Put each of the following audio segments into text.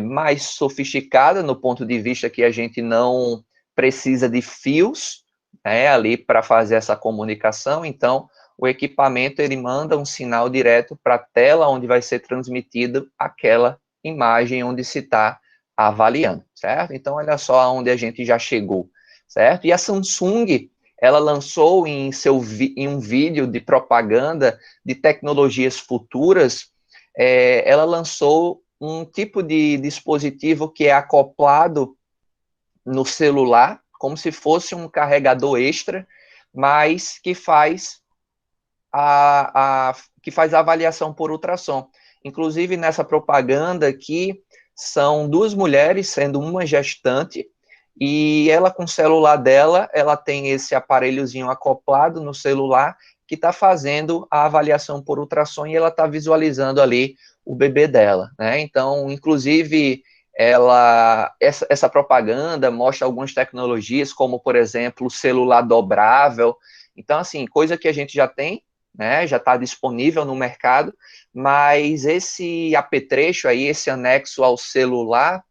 mais sofisticada, no ponto de vista que a gente não precisa de fios, né, ali para fazer essa comunicação. Então, o equipamento ele manda um sinal direto para a tela onde vai ser transmitido aquela imagem onde se está avaliando, certo? Então, olha só aonde a gente já chegou, certo? E a Samsung, ela lançou em um vídeo de propaganda de tecnologias futuras, ela lançou um tipo de dispositivo que é acoplado no celular, como se fosse um carregador extra, mas que faz a avaliação por ultrassom. Inclusive, nessa propaganda aqui, são duas mulheres, sendo uma gestante, e ela com o celular dela, ela tem esse aparelhozinho acoplado no celular, que está fazendo a avaliação por ultrassom, e ela está visualizando ali o bebê dela, né? Então, inclusive, essa propaganda mostra algumas tecnologias, como, por exemplo, o celular dobrável. Então, assim, coisa que a gente já tem, né, já está disponível no mercado, mas esse apetrecho aí, esse anexo ao celular,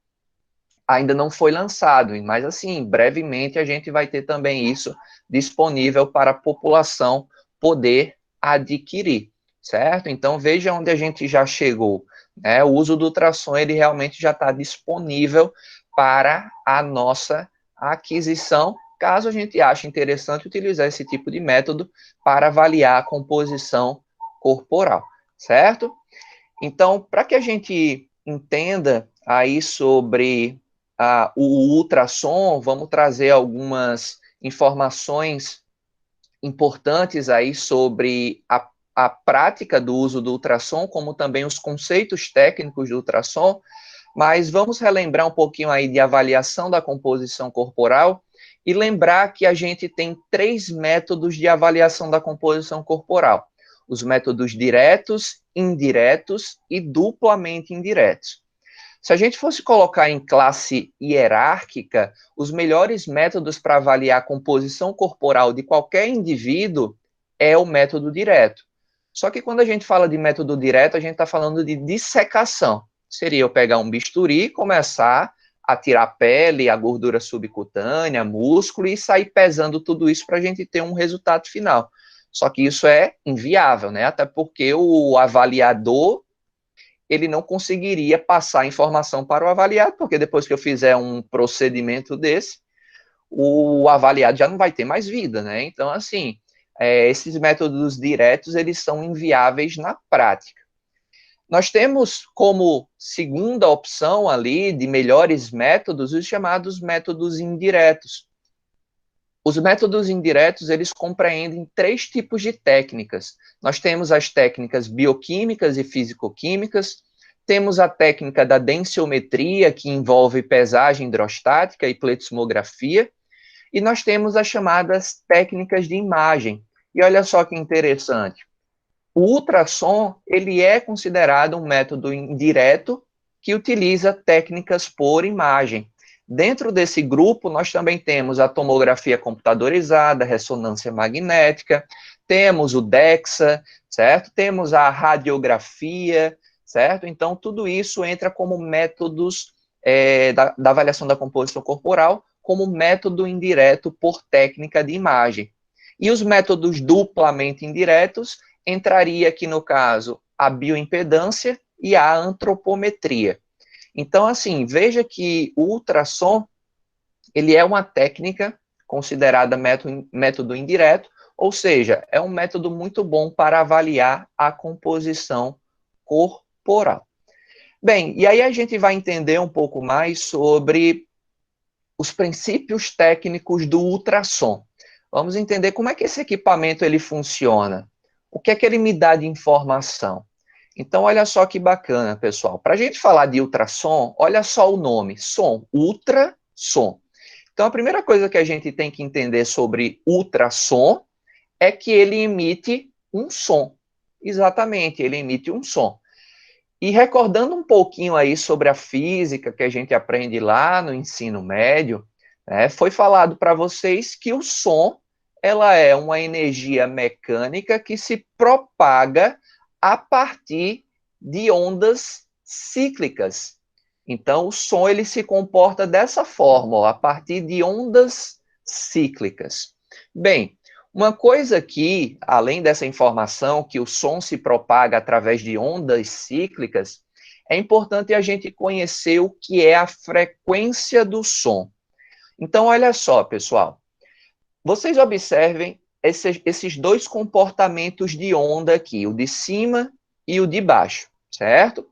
ainda não foi lançado, mas assim, brevemente a gente vai ter também isso disponível para a população poder adquirir, certo? Então veja onde a gente já chegou, né? O uso do ultrassom, ele realmente já está disponível para a nossa aquisição, caso a gente ache interessante utilizar esse tipo de método para avaliar a composição corporal, certo? Então, para que a gente entenda aí sobre o ultrassom, vamos trazer algumas informações importantes aí sobre a prática do uso do ultrassom, como também os conceitos técnicos do ultrassom, mas vamos relembrar um pouquinho aí de avaliação da composição corporal e lembrar que a gente tem 3 métodos de avaliação da composição corporal: os métodos diretos, indiretos e duplamente indiretos. Se a gente fosse colocar em classe hierárquica, os melhores métodos para avaliar a composição corporal de qualquer indivíduo é o método direto. Só que quando a gente fala de método direto, a gente está falando de dissecação. Seria eu pegar um bisturi e começar a tirar a pele, a gordura subcutânea, músculo e sair pesando tudo isso para a gente ter um resultado final. Só que isso é inviável, né? Até porque o avaliador ele não conseguiria passar a informação para o avaliado, porque depois que eu fizer um procedimento desse, o avaliado já não vai ter mais vida, né? Então, assim, esses métodos diretos, eles são inviáveis na prática. Nós temos como segunda opção ali de melhores métodos os chamados métodos indiretos. Os métodos indiretos, eles compreendem 3 tipos de técnicas. Nós temos as técnicas bioquímicas e fisicoquímicas, temos a técnica da densiometria, que envolve pesagem hidrostática e pletismografia, e nós temos as chamadas técnicas de imagem. E olha só que interessante, o ultrassom, ele é considerado um método indireto que utiliza técnicas por imagem. Dentro desse grupo, nós também temos a tomografia computadorizada, ressonância magnética, temos o DEXA, certo? Temos a radiografia, certo? Então, tudo isso entra como métodos da avaliação da composição corporal, como método indireto por técnica de imagem. E os métodos duplamente indiretos entraria aqui, no caso, a bioimpedância e a antropometria. Então, assim, veja que o ultrassom, ele é uma técnica considerada método indireto, ou seja, é um método muito bom para avaliar a composição corporal. Bem, e aí a gente vai entender um pouco mais sobre os princípios técnicos do ultrassom. Vamos entender como é que esse equipamento ele funciona. O que é que ele me dá de informação? Então, olha só que bacana, pessoal. Para a gente falar de ultrassom, olha só o nome, som, ultrassom. Então, a primeira coisa que a gente tem que entender sobre ultrassom é que ele emite um som. Exatamente, ele emite um som. E recordando um pouquinho aí sobre a física que a gente aprende lá no ensino médio, né, foi falado para vocês que o som ela é uma energia mecânica que se propaga a partir de ondas cíclicas. Então, o som ele se comporta dessa forma, ó, a partir de ondas cíclicas. Bem, uma coisa aqui, além dessa informação que o som se propaga através de ondas cíclicas, é importante a gente conhecer o que é a frequência do som. Então, olha só, pessoal. Vocês observem esses dois comportamentos de onda aqui, o de cima e o de baixo, certo?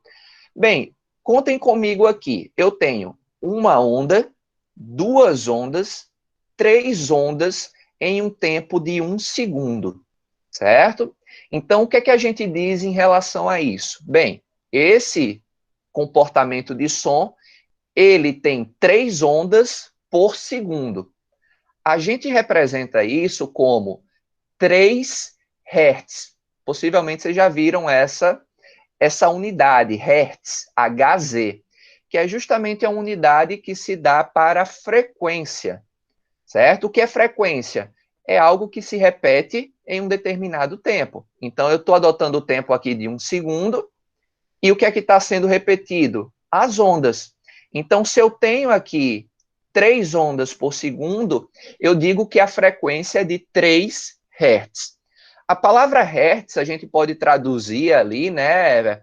Bem, contem comigo aqui. Eu tenho uma onda, duas ondas, três ondas em um tempo de 1 segundo, certo? Então, o que é que a gente diz em relação a isso? Bem, esse comportamento de som, ele tem 3 ondas por segundo. A gente representa isso como 3 Hz. Possivelmente vocês já viram essa unidade, Hertz, Hz, que é justamente a unidade que se dá para frequência, certo? O que é frequência? É algo que se repete em um determinado tempo. Então, eu estou adotando o tempo aqui de 1 segundo, e o que é que está sendo repetido? As ondas. Então, se eu tenho aqui 3 ondas por segundo, eu digo que a frequência é de 3 Hz. A palavra Hertz a gente pode traduzir ali, né,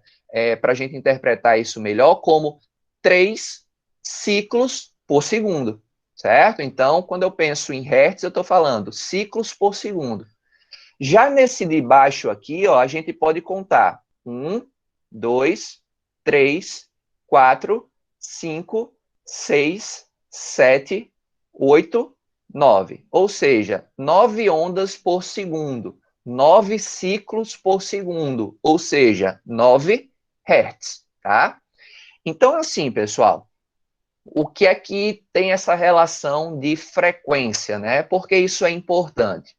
para a gente interpretar isso melhor, como 3 ciclos por segundo, certo? Então, quando eu penso em Hertz, eu estou falando ciclos por segundo. Já nesse de baixo aqui, ó, a gente pode contar 1, 2, 3, 4, 5, 6, 7, 8, 9. Ou seja, 9 ondas por segundo, 9 ciclos por segundo, ou seja, 9 Hz, tá? Então, assim, pessoal, o que é que tem essa relação de frequência, né? Porque isso é importante.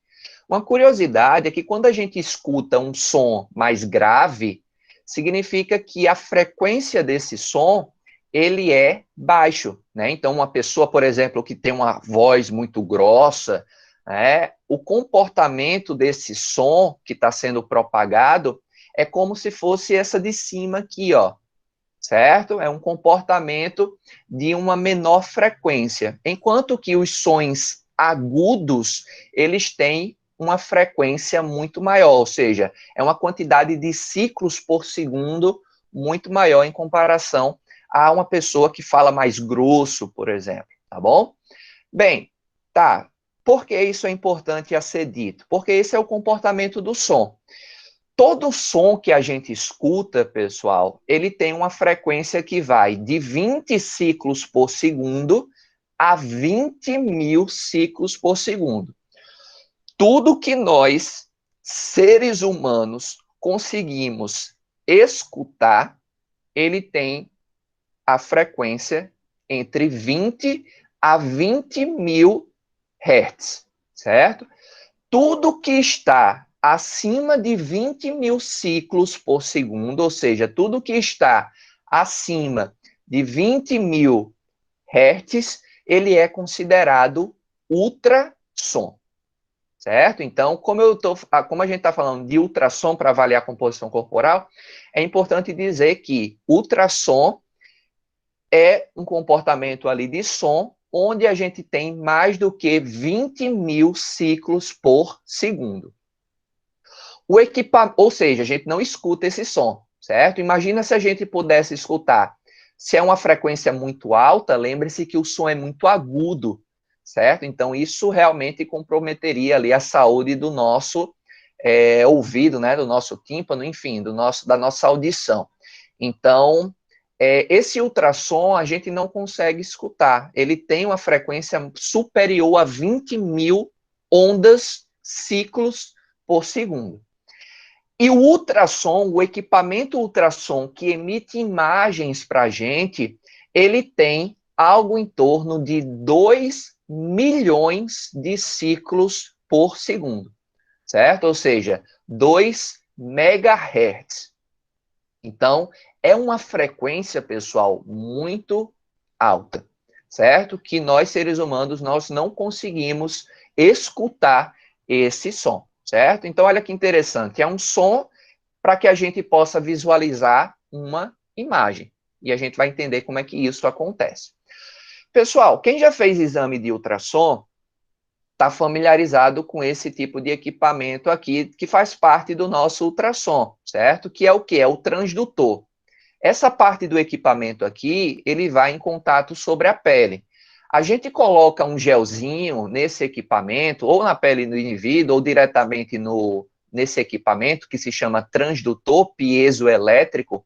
Uma curiosidade é que quando a gente escuta um som mais grave, significa que a frequência desse som ele é baixo, né? Então, uma pessoa, por exemplo, que tem uma voz muito grossa, né, o comportamento desse som que está sendo propagado é como se fosse essa de cima aqui, ó, certo? É um comportamento de uma menor frequência, enquanto que os sons agudos, eles têm uma frequência muito maior, ou seja, é uma quantidade de ciclos por segundo muito maior em comparação a uma pessoa que fala mais grosso, por exemplo, tá bom? Bem, tá. Por que isso é importante a ser dito? Porque esse é o comportamento do som. Todo som que a gente escuta, pessoal, ele tem uma frequência que vai de 20 ciclos por segundo a 20 mil ciclos por segundo. Tudo que nós, seres humanos, conseguimos escutar, ele tem a frequência entre 20 a 20 mil hertz, certo? Tudo que está acima de 20 mil ciclos por segundo, ou seja, tudo que está acima de 20 mil hertz, ele é considerado ultrassom, certo? Então, como a gente está falando de ultrassom para avaliar a composição corporal, é importante dizer que ultrassom é um comportamento ali de som onde a gente tem mais do que 20 mil ciclos por segundo. Ou seja, a gente não escuta esse som, certo? Imagina se a gente pudesse escutar. Se é uma frequência muito alta, lembre-se que o som é muito agudo, certo? Então, isso realmente comprometeria ali a saúde do nosso ouvido, né? Do nosso tímpano, enfim, da nossa audição. Então, esse ultrassom a gente não consegue escutar. Ele tem uma frequência superior a 20 mil ondas, ciclos por segundo. E o ultrassom, o equipamento ultrassom que emite imagens para a gente, ele tem algo em torno de 2 milhões de ciclos por segundo, certo? Ou seja, 2 megahertz. Então, é uma frequência, pessoal, muito alta, certo? Que nós, seres humanos, nós não conseguimos escutar esse som, certo? Então, olha que interessante, é um som para que a gente possa visualizar uma imagem. E a gente vai entender como é que isso acontece. Pessoal, quem já fez exame de ultrassom está familiarizado com esse tipo de equipamento aqui, que faz parte do nosso ultrassom, certo? Que é o quê? É o transdutor. Essa parte do equipamento aqui, ele vai em contato sobre a pele. A gente coloca um gelzinho nesse equipamento, ou na pele do indivíduo, ou diretamente nesse equipamento, que se chama transdutor piezoelétrico,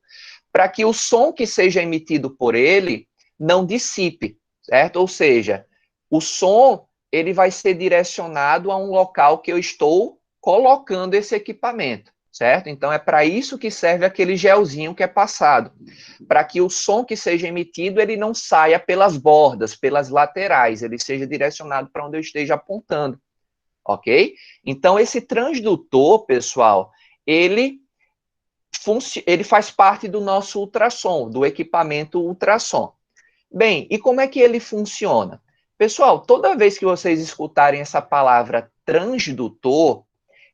para que o som que seja emitido por ele não dissipe, certo? Ou seja, o som ele vai ser direcionado a um local que eu estou colocando esse equipamento, certo? Então é para isso que serve aquele gelzinho que é passado, para que o som que seja emitido ele não saia pelas bordas, pelas laterais, ele seja direcionado para onde eu esteja apontando, ok? Então esse transdutor, pessoal, ele faz parte do nosso ultrassom, do equipamento ultrassom. Bem, e como é que ele funciona? Pessoal, toda vez que vocês escutarem essa palavra transdutor,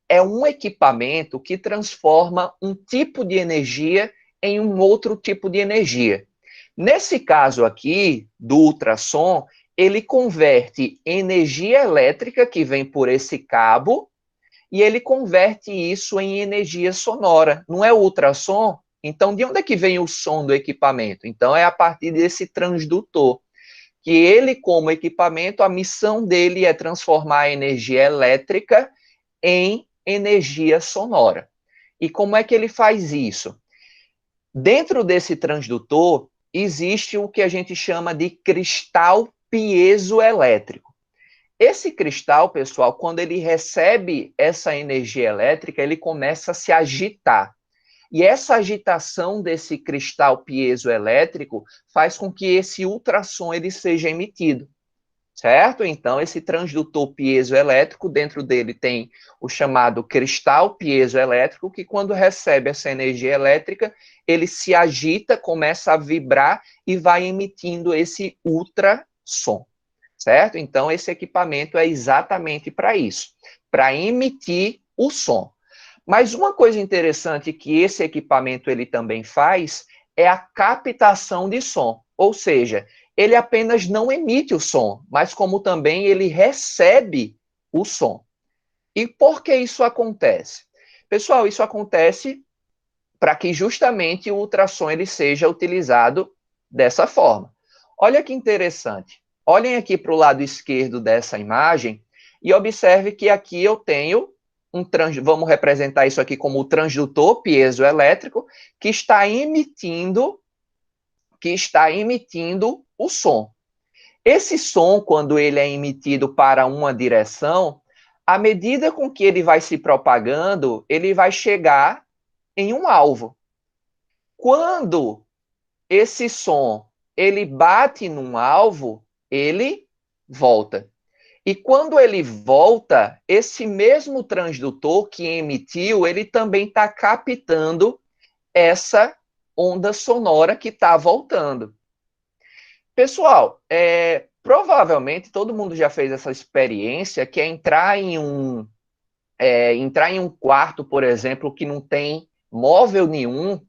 é um equipamento que transforma um tipo de energia em um outro tipo de energia. Nesse caso aqui, do ultrassom, ele converte energia elétrica que vem por esse cabo e ele converte isso em energia sonora. Não é o ultrassom? Então, de onde é que vem o som do equipamento? Então, é a partir desse transdutor, que ele, como equipamento, a missão dele é transformar a energia elétrica em energia sonora. E como é que ele faz isso? Dentro desse transdutor, existe o que a gente chama de cristal piezoelétrico. Esse cristal, pessoal, quando ele recebe essa energia elétrica, ele começa a se agitar. E essa agitação desse cristal piezoelétrico faz com que esse ultrassom ele seja emitido, certo? Então, esse transdutor piezoelétrico, dentro dele tem o chamado cristal piezoelétrico, que quando recebe essa energia elétrica, ele se agita, começa a vibrar e vai emitindo esse ultrassom, certo? Então, esse equipamento é exatamente para isso, para emitir o som. Mas uma coisa interessante que esse equipamento ele também faz é a captação de som, ou seja, ele apenas não emite o som, mas como também ele recebe o som. E por que isso acontece? Pessoal, isso acontece para que justamente o ultrassom ele seja utilizado dessa forma. Olha que interessante. Olhem aqui para o lado esquerdo dessa imagem e observe que aqui eu tenho vamos representar isso aqui como o transdutor piezoelétrico que está emitindo o som. Esse som, quando ele é emitido para uma direção, à medida com que ele vai se propagando, ele vai chegar em um alvo. Quando esse som ele bate num alvo, ele volta. E quando ele volta, esse mesmo transdutor que emitiu, ele também está captando essa onda sonora que está voltando. Pessoal, provavelmente todo mundo já fez essa experiência, que é entrar em um quarto, por exemplo, que não tem móvel nenhum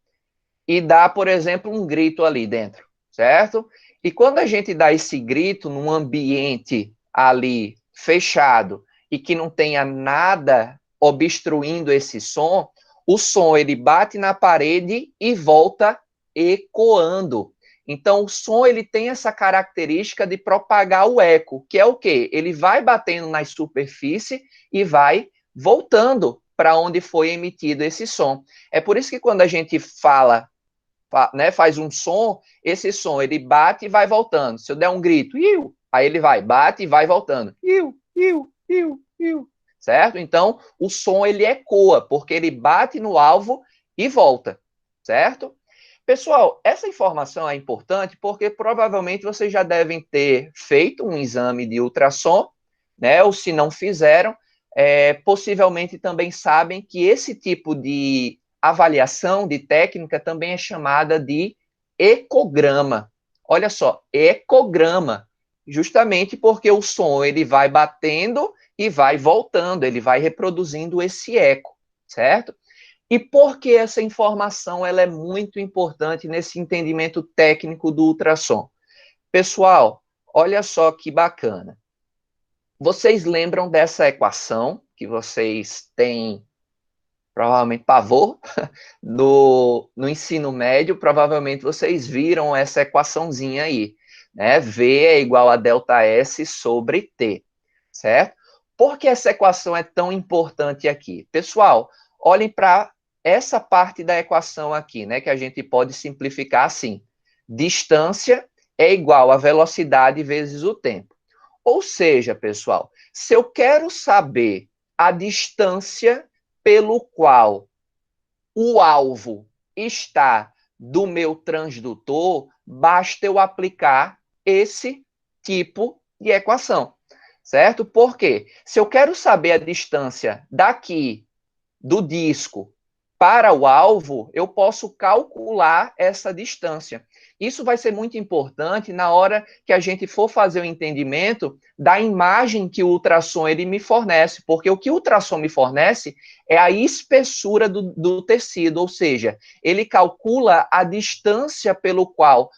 e dar, por exemplo, um grito ali dentro, certo? E quando a gente dá esse grito num ambiente ali fechado e que não tenha nada obstruindo esse som, o som ele bate na parede e volta ecoando. Então o som ele tem essa característica de propagar o eco, que é o quê? Ele vai batendo na superfície e vai voltando para onde foi emitido esse som. É por isso que quando a gente fala, né, faz um som, esse som ele bate e vai voltando. Se eu der um grito, iu, aí ele vai, bate e vai voltando. Iu, iu, iu, iu. Certo? Então, o som ele ecoa, porque ele bate no alvo e volta. Certo? Pessoal, essa informação é importante porque provavelmente vocês já devem ter feito um exame de ultrassom, né? Ou se não fizeram, possivelmente também sabem que esse tipo de avaliação de técnica também é chamada de ecograma. Olha só, ecograma, justamente porque o som ele vai batendo e vai voltando, ele vai reproduzindo esse eco, certo? E por que essa informação ela é muito importante nesse entendimento técnico do ultrassom? Pessoal, olha só que bacana. Vocês lembram dessa equação que vocês têm provavelmente pavor no ensino médio? Provavelmente vocês viram essa equaçãozinha aí, né? V é igual a delta S sobre T, certo? Por que essa equação é tão importante aqui? Pessoal, olhem para essa parte da equação aqui, né? Que a gente pode simplificar assim: distância é igual a velocidade vezes o tempo. Ou seja, pessoal, se eu quero saber a distância pelo qual o alvo está do meu transdutor, basta eu aplicar esse tipo de equação, certo? Porque se eu quero saber a distância daqui do disco para o alvo, eu posso calcular essa distância. Isso vai ser muito importante na hora que a gente for fazer o entendimento da imagem que o ultrassom ele me fornece, porque o que o ultrassom me fornece é a espessura do tecido, ou seja, ele calcula a distância pelo qual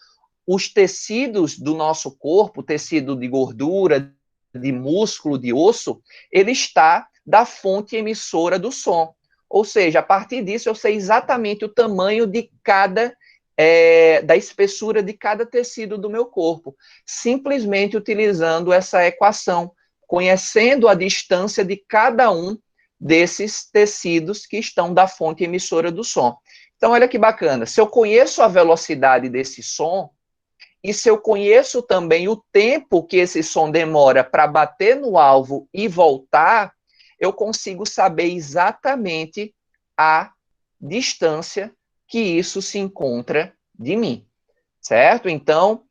os tecidos do nosso corpo, tecido de gordura, de músculo, de osso, ele está da fonte emissora do som. Ou seja, a partir disso eu sei exatamente o tamanho de cada da espessura de cada tecido do meu corpo, simplesmente utilizando essa equação, conhecendo a distância de cada um desses tecidos que estão da fonte emissora do som. Então, olha que bacana, se eu conheço a velocidade desse som, e se eu conheço também o tempo que esse som demora para bater no alvo e voltar, eu consigo saber exatamente a distância que isso se encontra de mim, certo? Então,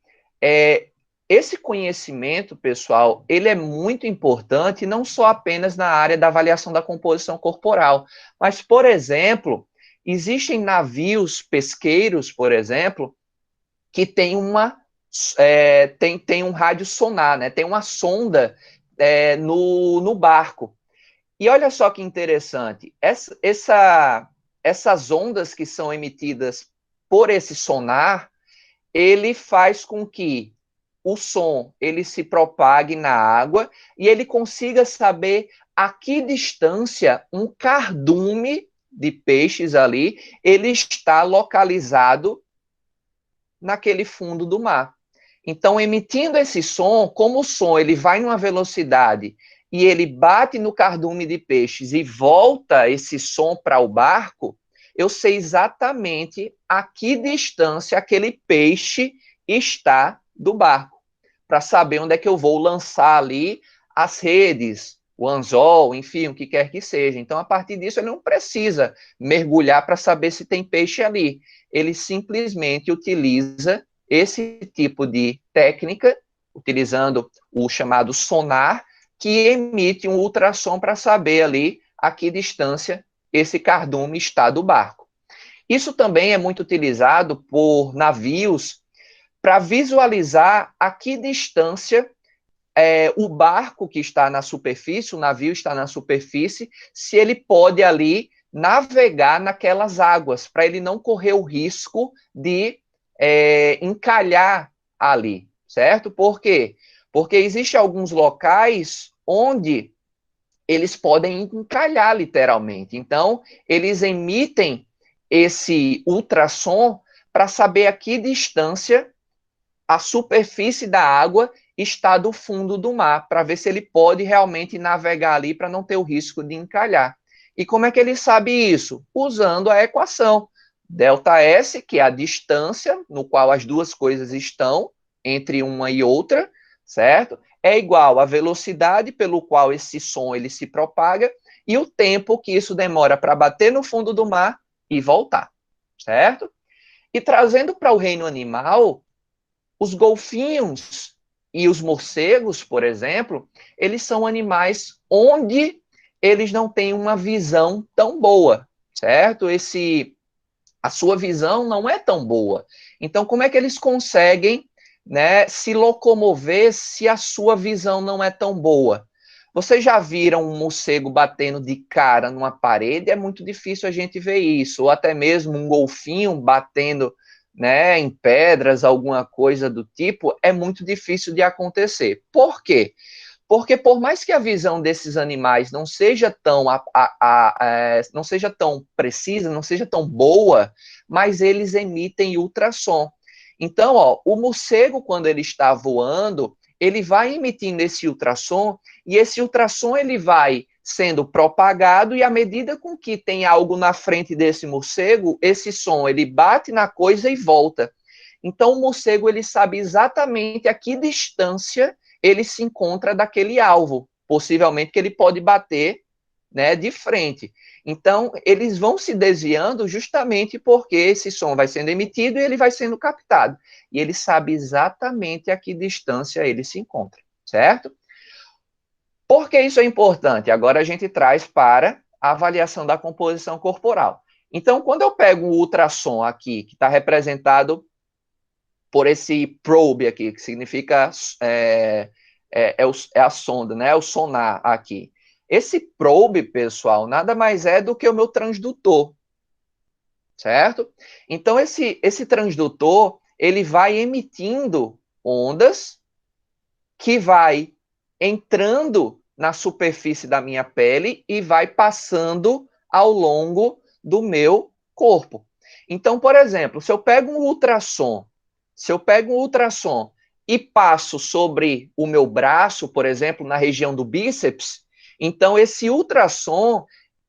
esse conhecimento, pessoal, ele é muito importante, não só apenas na área da avaliação da composição corporal, mas, por exemplo, existem navios pesqueiros, por exemplo, que tem tem um rádio sonar, né? Tem uma sonda no barco. E olha só que interessante, essas ondas que são emitidas por esse sonar, ele faz com que o som ele se propague na água e ele consiga saber a que distância um cardume de peixes ali ele está localizado naquele fundo do mar. Então, emitindo esse som, como o som ele vai numa velocidade e ele bate no cardume de peixes e volta esse som para o barco, eu sei exatamente a que distância aquele peixe está do barco, para saber onde é que eu vou lançar ali as redes, o anzol, enfim, o que quer que seja. Então, a partir disso, ele não precisa mergulhar para saber se tem peixe ali. Ele simplesmente utiliza esse tipo de técnica, utilizando o chamado sonar, que emite um ultrassom para saber ali a que distância esse cardume está do barco. Isso também é muito utilizado por navios para visualizar a que distância o barco que está na superfície, o navio está na superfície, se ele pode ali navegar naquelas águas, para ele não correr o risco de encalhar ali, certo? Por quê? Porque existem alguns locais onde eles podem encalhar literalmente. Então, eles emitem esse ultrassom para saber a que distância a superfície da água está do fundo do mar, para ver se ele pode realmente navegar ali para não ter o risco de encalhar. E como é que ele sabe isso? Usando a equação ΔS, que é a distância no qual as duas coisas estão entre uma e outra, certo? É igual à velocidade pelo qual esse som ele se propaga e o tempo que isso demora para bater no fundo do mar e voltar, certo? E trazendo para o reino animal, os golfinhos e os morcegos, por exemplo, eles são animais onde eles não têm uma visão tão boa, certo? A sua visão não é tão boa. Então, como é que eles conseguem, né, se locomover se a sua visão não é tão boa? Vocês já viram um morcego batendo de cara numa parede? É muito difícil a gente ver isso. Ou até mesmo um golfinho batendo, né, em pedras, alguma coisa do tipo, é muito difícil de acontecer. Por quê? Porque por mais que a visão desses animais não seja não seja tão precisa, não seja tão boa, mas eles emitem ultrassom. Então, ó, o morcego, quando ele está voando, ele vai emitindo esse ultrassom, e esse ultrassom ele vai sendo propagado, e à medida com que tem algo na frente desse morcego, esse som ele bate na coisa e volta. Então, o morcego ele sabe exatamente a que distância ele se encontra daquele alvo, possivelmente que ele pode bater, né, de frente. Então, eles vão se desviando justamente porque esse som vai sendo emitido e ele vai sendo captado. E ele sabe exatamente a que distância ele se encontra, certo? Por que isso é importante? Agora a gente traz para a avaliação da composição corporal. Então, quando eu pego um ultrassom aqui, que está representado por esse probe aqui, que significa é a sonda, né? É o sonar aqui. Esse probe, pessoal, nada mais é do que o meu transdutor, certo? Então, esse transdutor, ele vai emitindo ondas que vai entrando na superfície da minha pele e vai passando ao longo do meu corpo. Então, por exemplo, se eu pego um ultrassom e passo sobre o meu braço, por exemplo, na região do bíceps, então esse ultrassom,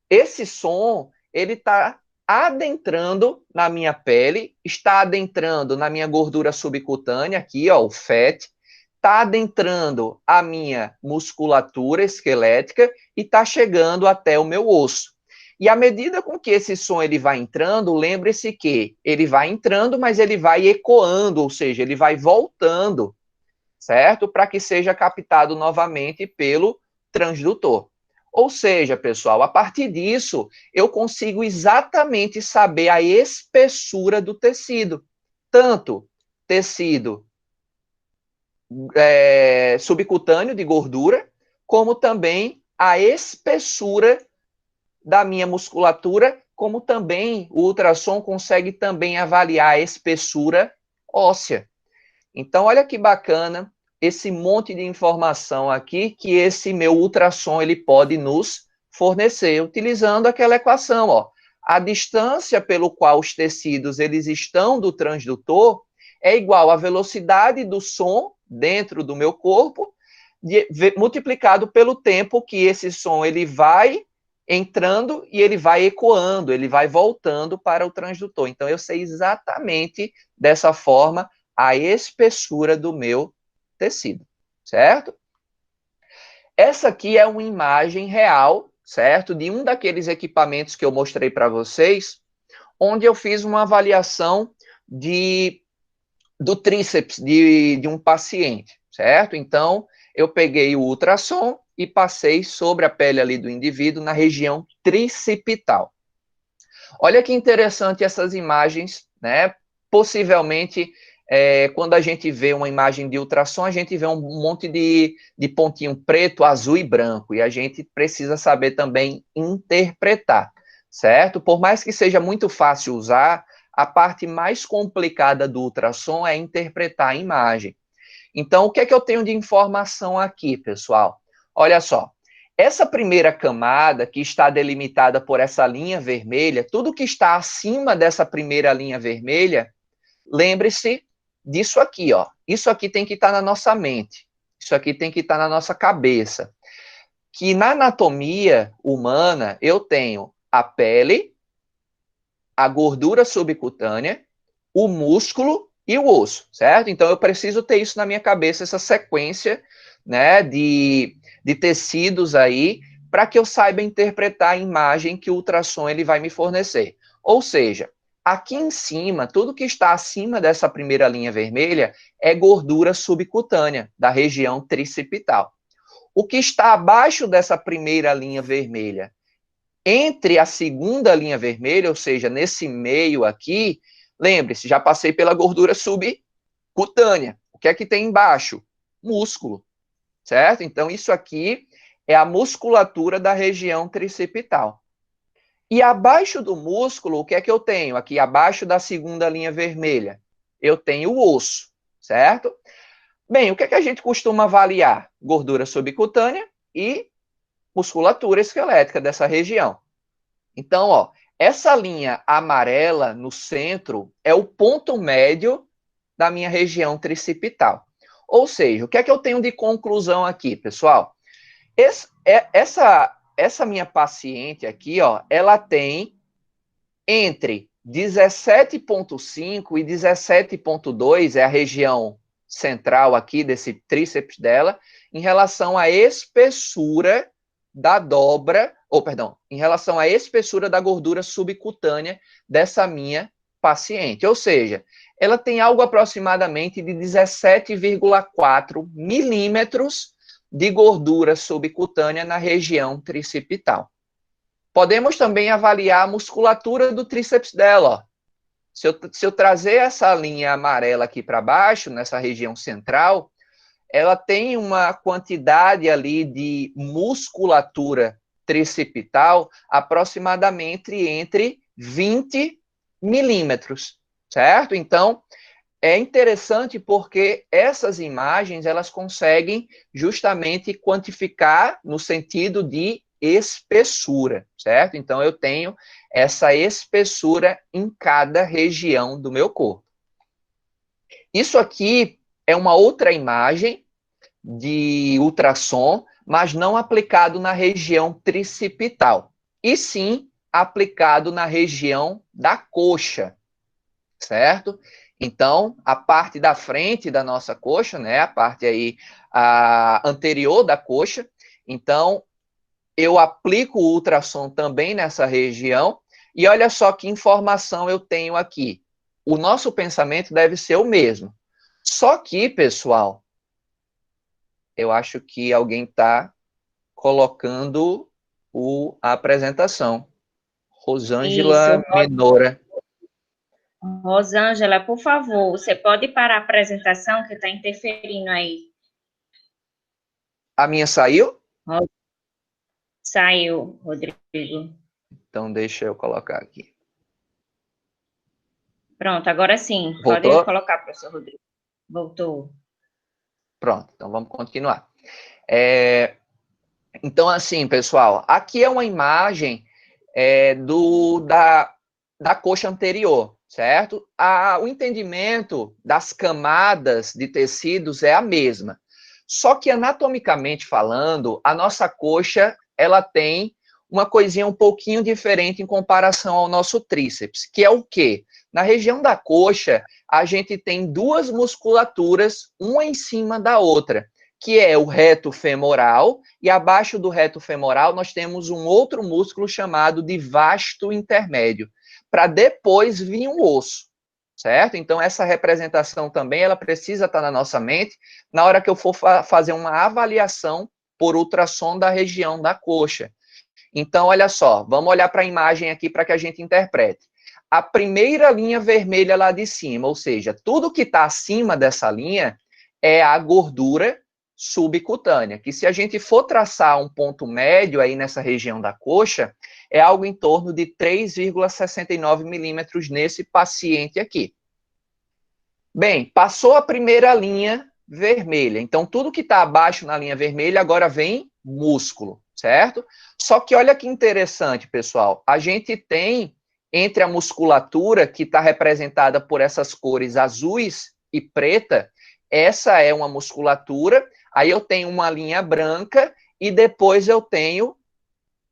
esse som, ele está adentrando na minha pele, está adentrando na minha gordura subcutânea, aqui, ó, o FAT, está adentrando a minha musculatura esquelética e está chegando até o meu osso. E à medida com que esse som ele vai entrando, lembre-se que ele vai entrando, mas ele vai ecoando, ou seja, ele vai voltando, certo? Para que seja captado novamente pelo transdutor. Ou seja, pessoal, a partir disso, eu consigo exatamente saber a espessura do tecido. Tanto tecido subcutâneo de gordura, como também a espessura da minha musculatura, como também o ultrassom consegue também avaliar a espessura óssea. Então, olha que bacana esse monte de informação aqui que esse meu ultrassom ele pode nos fornecer, utilizando aquela equação, ó. A distância pelo qual os tecidos eles estão do transdutor é igual à velocidade do som dentro do meu corpo, multiplicado pelo tempo que esse som ele vai entrando e ele vai ecoando, ele vai voltando para o transdutor. Então, eu sei exatamente dessa forma a espessura do meu tecido, certo? Essa aqui é uma imagem real, certo? De um daqueles equipamentos que eu mostrei para vocês, onde eu fiz uma avaliação do tríceps de um paciente, certo? Então, eu peguei o ultrassom e passei sobre a pele ali do indivíduo na região tricipital. Olha que interessante essas imagens, né? Possivelmente, quando a gente vê uma imagem de ultrassom, a gente vê um monte de pontinho preto, azul e branco, e a gente precisa saber também interpretar, certo? Por mais que seja muito fácil usar, a parte mais complicada do ultrassom é interpretar a imagem. Então, o que é que eu tenho de informação aqui, pessoal? Olha só, essa primeira camada, que está delimitada por essa linha vermelha, tudo que está acima dessa primeira linha vermelha, lembre-se disso aqui, ó. Isso aqui tem que estar na nossa mente. Isso aqui tem que estar na nossa cabeça. Que na anatomia humana, eu tenho a pele, a gordura subcutânea, o músculo e o osso, certo? Então, eu preciso ter isso na minha cabeça, essa sequência, né, de tecidos aí, para que eu saiba interpretar a imagem que o ultrassom ele vai me fornecer. Ou seja, aqui em cima, tudo que está acima dessa primeira linha vermelha é gordura subcutânea, da região tricipital. O que está abaixo dessa primeira linha vermelha, entre a segunda linha vermelha, ou seja, nesse meio aqui, lembre-se, já passei pela gordura subcutânea. O que é que tem embaixo? Músculo, certo? Então, isso aqui é a musculatura da região tricipital. E abaixo do músculo, o que é que eu tenho? Aqui abaixo da segunda linha vermelha, eu tenho o osso, certo? Bem, o que é que a gente costuma avaliar? Gordura subcutânea e musculatura esquelética dessa região. Então, ó, essa linha amarela no centro é o ponto médio da minha região tricipital. Ou seja, o que é que eu tenho de conclusão aqui, pessoal? Essa minha paciente aqui, ó, ela tem entre 17,5 e 17,2, é a região central aqui desse tríceps dela, em relação à espessura da dobra, ou perdão, em relação à espessura da gordura subcutânea dessa minha paciente. Ou seja, ela tem algo aproximadamente de 17,4 milímetros de gordura subcutânea na região tricipital. Podemos também avaliar a musculatura do tríceps dela. Ó. Se eu trazer essa linha amarela aqui para baixo, nessa região central, ela tem uma quantidade ali de musculatura tricipital aproximadamente entre 20 milímetros, certo? Então, é interessante porque essas imagens, elas conseguem justamente quantificar no sentido de espessura, certo? Então, eu tenho essa espessura em cada região do meu corpo. Isso aqui é uma outra imagem de ultrassom, mas não aplicado na região tricipital, e sim aplicado na região da coxa, certo? Então, a parte da frente da nossa coxa, né, a parte aí anterior da coxa, então, eu aplico o ultrassom também nessa região, e olha só que informação eu tenho aqui. O nosso pensamento deve ser o mesmo. Só que, pessoal, eu acho que alguém está colocando a apresentação. Isso, Rosângela Menora. Rosângela, por favor, você pode parar a apresentação que está interferindo aí. A minha saiu? Saiu, Rodrigo. Então, deixa eu colocar aqui. Pronto, agora sim. Voltou? Pode colocar, professor Rodrigo. Voltou. Pronto, então vamos continuar. Então, assim, pessoal, aqui é uma imagem da coxa anterior, certo? O entendimento das camadas de tecidos é a mesma. Só que, anatomicamente falando, a nossa coxa, ela tem uma coisinha um pouquinho diferente em comparação ao nosso tríceps, que é o quê? Na região da coxa, a gente tem duas musculaturas, uma em cima da outra, que é o reto femoral, e abaixo do reto femoral nós temos um outro músculo chamado de vasto intermédio, para depois vir um osso, certo? Então, essa representação também, ela precisa estar na nossa mente na hora que eu for fazer uma avaliação por ultrassom da região da coxa. Então, olha só, vamos olhar para a imagem aqui para que a gente interprete. A primeira linha vermelha lá de cima, ou seja, tudo que está acima dessa linha é a gordura subcutânea, que se a gente for traçar um ponto médio aí nessa região da coxa, é algo em torno de 3,69 milímetros nesse paciente aqui. Bem, passou a primeira linha vermelha, então tudo que está abaixo na linha vermelha agora vem músculo, certo? Só que olha que interessante, pessoal, a gente tem entre a musculatura que está representada por essas cores azuis e preta, essa é uma musculatura, aí eu tenho uma linha branca e depois eu tenho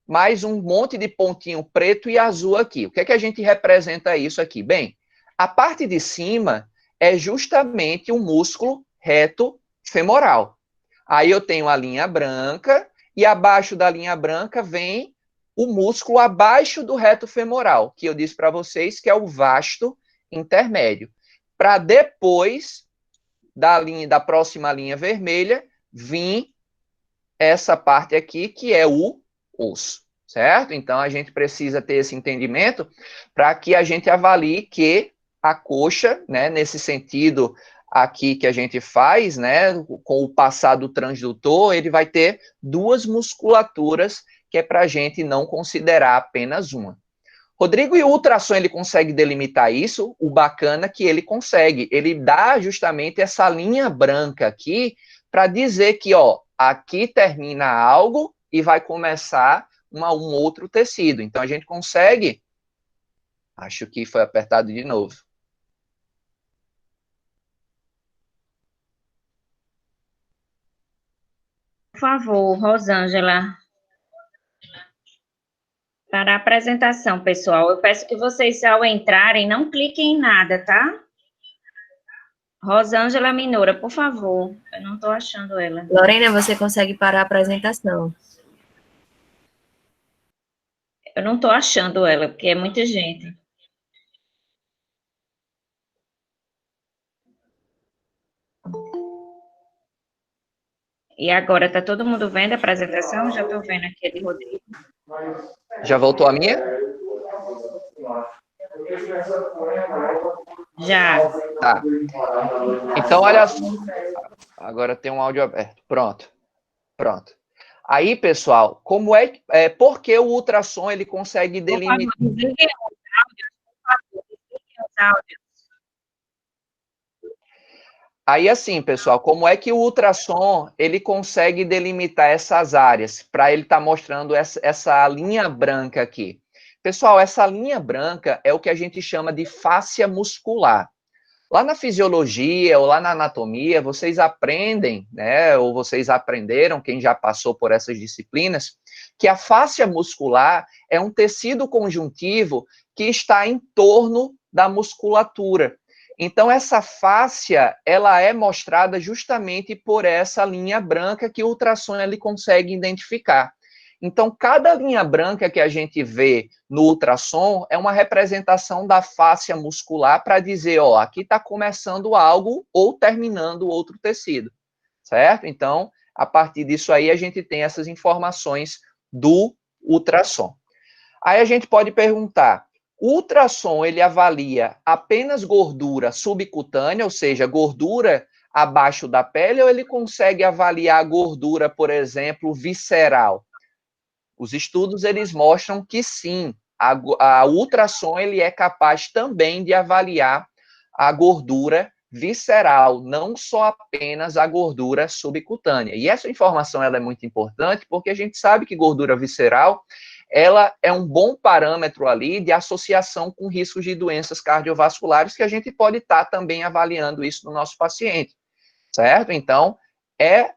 mais um monte de pontinho preto e azul aqui. O que é que a gente representa isso aqui? Bem, a parte de cima é justamente o músculo reto femoral. Aí eu tenho a linha branca e abaixo da linha branca vem o músculo abaixo do reto femoral, que eu disse para vocês que é o vasto intermédio. Para depois da próxima linha vermelha, vir essa parte aqui, que é o osso, certo? Então, a gente precisa ter esse entendimento para que a gente avalie que a coxa, né, nesse sentido aqui que a gente faz, né, com o passado transdutor, ele vai ter duas musculaturas, que é para a gente não considerar apenas uma. Rodrigo, e o ultrassom, ele consegue delimitar isso? O bacana é que ele consegue, ele dá justamente essa linha branca aqui, para dizer que, ó, aqui termina algo e vai começar um outro tecido. Então, a gente consegue, acho que foi apertado de novo. Por favor, Rosângela. Para a apresentação, pessoal, eu peço que vocês, ao entrarem, não cliquem em nada, tá? Rosângela Minora, por favor. Eu não estou achando ela. Lorena, você consegue parar a apresentação? Eu não estou achando ela, porque é muita gente. E agora, está todo mundo vendo a apresentação? Já estou vendo aqui a de Rodrigo. Já voltou a minha? Já. Tá. Então, olha, agora tem um áudio aberto. Pronto. Pronto. Aí, pessoal, como por que o ultrassom ele consegue delimitar? Por favor, desliguem os áudios. Aí, assim, pessoal, como é que o ultrassom ele consegue delimitar essas áreas? Para ele estar mostrando essa linha branca aqui. Pessoal, essa linha branca é o que a gente chama de fáscia muscular. Lá na fisiologia ou lá na anatomia, vocês aprendem, né, ou vocês aprenderam, quem já passou por essas disciplinas, que a fáscia muscular é um tecido conjuntivo que está em torno da musculatura. Então, essa fáscia, ela é mostrada justamente por essa linha branca que o ultrassom ele consegue identificar. Então, cada linha branca que a gente vê no ultrassom é uma representação da fáscia muscular para dizer, ó, aqui está começando algo ou terminando outro tecido, certo? Então, a partir disso aí, a gente tem essas informações do ultrassom. Aí a gente pode perguntar, o ultrassom, ele avalia apenas gordura subcutânea, ou seja, gordura abaixo da pele, ou ele consegue avaliar a gordura, por exemplo, visceral? Os estudos, eles mostram que sim, a ultrassom, ele é capaz também de avaliar a gordura visceral, não só apenas a gordura subcutânea. E essa informação, ela é muito importante, porque a gente sabe que gordura visceral, ela é um bom parâmetro ali de associação com riscos de doenças cardiovasculares, que a gente pode estar também avaliando isso no nosso paciente, certo? Então, é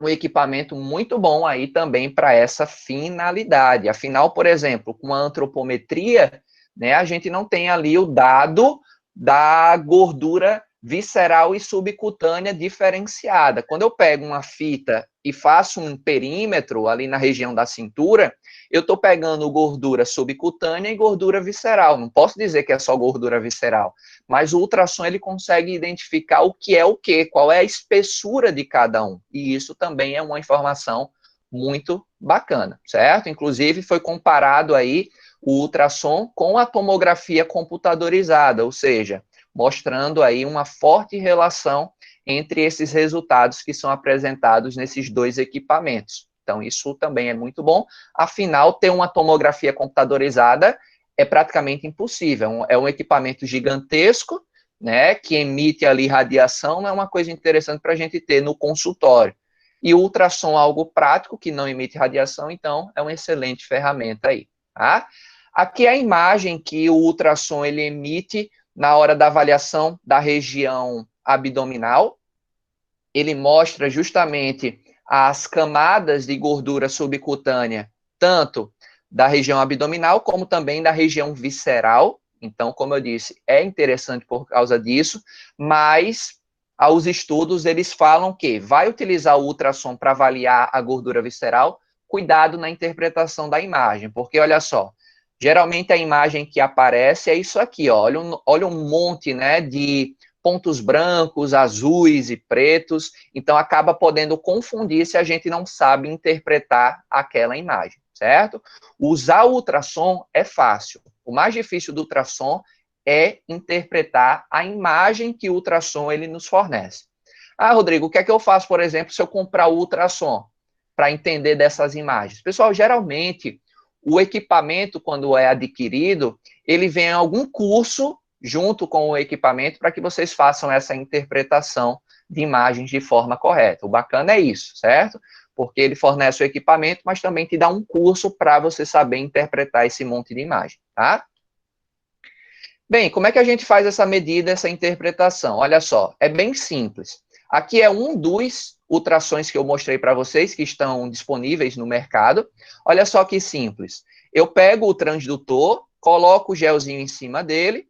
um equipamento muito bom aí também para essa finalidade. Afinal, por exemplo, com a antropometria, né, a gente não tem ali o dado da gordura visceral e subcutânea diferenciada. Quando eu pego uma fita e faço um perímetro ali na região da cintura, eu estou pegando gordura subcutânea e gordura visceral. Não posso dizer que é só gordura visceral, mas o ultrassom ele consegue identificar o que é o quê, qual é a espessura de cada um. E isso também é uma informação muito bacana, certo? Inclusive foi comparado aí o ultrassom com a tomografia computadorizada, ou seja, mostrando aí uma forte relação entre esses resultados que são apresentados nesses dois equipamentos. Então, isso também é muito bom. Afinal, ter uma tomografia computadorizada é praticamente impossível. É um equipamento gigantesco, né, que emite ali radiação, não é uma coisa interessante para a gente ter no consultório. E o ultrassom, algo prático, que não emite radiação, então é uma excelente ferramenta aí, tá? Aqui é a imagem que o ultrassom ele emite na hora da avaliação da região abdominal. Ele mostra justamente as camadas de gordura subcutânea, tanto da região abdominal, como também da região visceral. Então, como eu disse, é interessante por causa disso, mas os estudos, eles falam que vai utilizar o ultrassom para avaliar a gordura visceral, cuidado na interpretação da imagem, porque, olha só, geralmente a imagem que aparece é isso aqui, ó, olha um monte, né, de pontos brancos, azuis e pretos, então acaba podendo confundir se a gente não sabe interpretar aquela imagem, certo? Usar o ultrassom é fácil. O mais difícil do ultrassom é interpretar a imagem que o ultrassom ele nos fornece. Ah, Rodrigo, o que é que eu faço, por exemplo, se eu comprar o ultrassom para entender dessas imagens? Pessoal, geralmente, o equipamento, quando é adquirido, ele vem em algum curso junto com o equipamento para que vocês façam essa interpretação de imagens de forma correta. O bacana é isso, certo? Porque ele fornece o equipamento, mas também te dá um curso para você saber interpretar esse monte de imagem, tá? Bem, como é que a gente faz essa medida, essa interpretação? Olha só, é bem simples. Aqui é um dos ultrassons que eu mostrei para vocês, que estão disponíveis no mercado. Olha só que simples. Eu pego o transdutor, coloco o gelzinho em cima dele,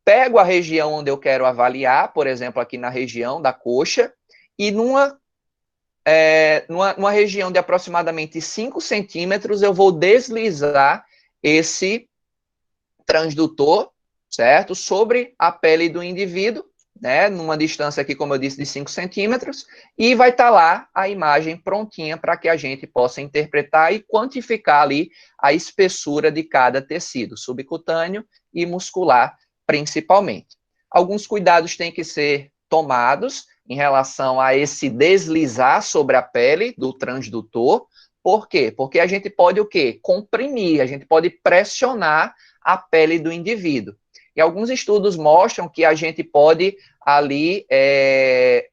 pego a região onde eu quero avaliar, por exemplo, aqui na região da coxa, e numa região de aproximadamente 5 centímetros, eu vou deslizar esse transdutor, certo? Sobre a pele do indivíduo, né? Numa distância aqui, como eu disse, de 5 centímetros, e vai estar lá a imagem prontinha para que a gente possa interpretar e quantificar ali a espessura de cada tecido, subcutâneo e muscular, principalmente. Alguns cuidados têm que ser tomados em relação a esse deslizar sobre a pele do transdutor. Por quê? Porque a gente pode o quê? Comprimir, a gente pode pressionar a pele do indivíduo. E alguns estudos mostram que a gente pode ali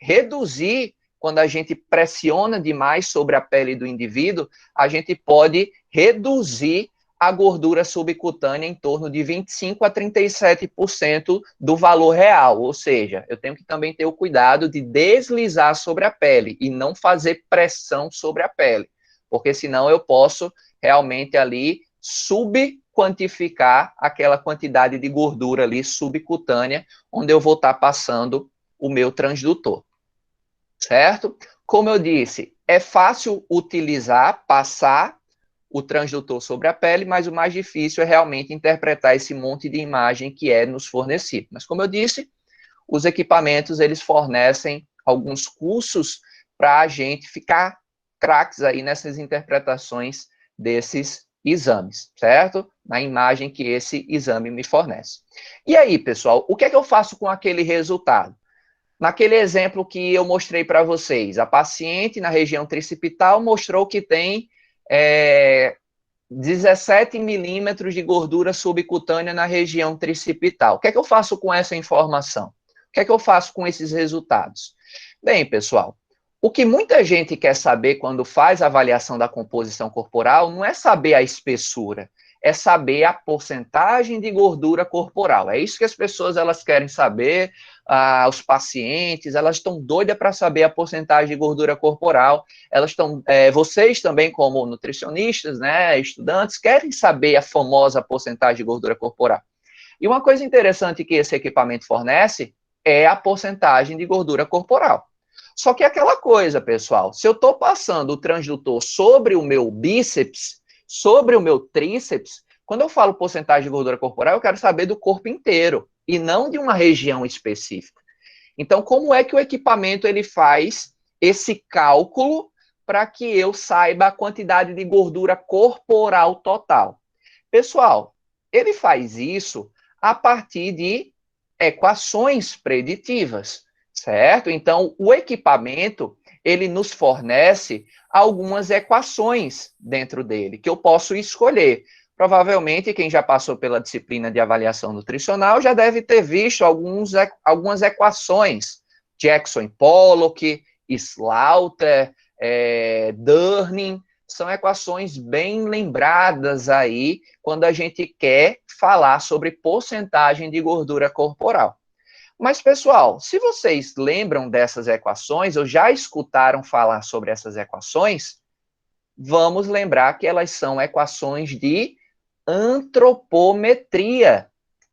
reduzir, quando a gente pressiona demais sobre a pele do indivíduo, a gente pode reduzir a gordura subcutânea em torno de 25% a 37% do valor real. Ou seja, eu tenho que também ter o cuidado de deslizar sobre a pele e não fazer pressão sobre a pele, porque senão eu posso realmente ali subquantificar aquela quantidade de gordura ali subcutânea, onde eu vou estar passando o meu transdutor, certo? Como eu disse, é fácil utilizar, passar o transdutor sobre a pele, mas o mais difícil é realmente interpretar esse monte de imagem que é nos fornecido. Mas como eu disse, os equipamentos, eles fornecem alguns cursos para a gente ficar craques aí nessas interpretações desses exames, certo? Na imagem que esse exame me fornece. E aí, pessoal, o que é que eu faço com aquele resultado? Naquele exemplo que eu mostrei para vocês, a paciente na região tricipital mostrou que tem 17 milímetros de gordura subcutânea na região tricipital. O que é que eu faço com essa informação? O que é que eu faço com esses resultados? Bem, pessoal, o que muita gente quer saber quando faz a avaliação da composição corporal não é saber a espessura, é saber a porcentagem de gordura corporal. É isso que as pessoas elas querem saber, os pacientes, elas estão doidas para saber a porcentagem de gordura corporal. Elas estão, vocês também como nutricionistas, né, estudantes, querem saber a famosa porcentagem de gordura corporal. E uma coisa interessante que esse equipamento fornece é a porcentagem de gordura corporal. Só que é aquela coisa, pessoal, se eu estou passando o transdutor sobre o meu bíceps, sobre o meu tríceps, quando eu falo porcentagem de gordura corporal, eu quero saber do corpo inteiro e não de uma região específica. Então, como é que o equipamento ele faz esse cálculo para que eu saiba a quantidade de gordura corporal total? Pessoal, ele faz isso a partir de equações preditivas, certo? Então, o equipamento, ele nos fornece algumas equações dentro dele, que eu posso escolher. Provavelmente, quem já passou pela disciplina de avaliação nutricional já deve ter visto algumas equações. Jackson e Pollock, Slaughter, Durning, são equações bem lembradas aí quando a gente quer falar sobre porcentagem de gordura corporal. Mas, pessoal, se vocês lembram dessas equações, ou já escutaram falar sobre essas equações, vamos lembrar que elas são equações de antropometria.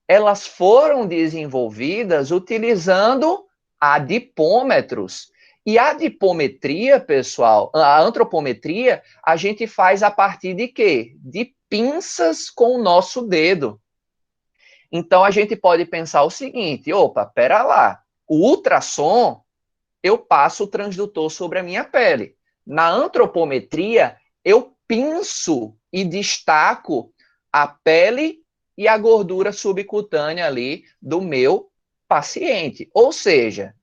Elas foram desenvolvidas utilizando adipômetros. E a adipometria, pessoal, a antropometria, a gente faz a partir de quê? De pinças com o nosso dedo. Então, a gente pode pensar o seguinte, opa, pera lá, o ultrassom, eu passo o transdutor sobre a minha pele. Na antropometria, eu pinço e destaco a pele e a gordura subcutânea ali do meu paciente. Ou seja,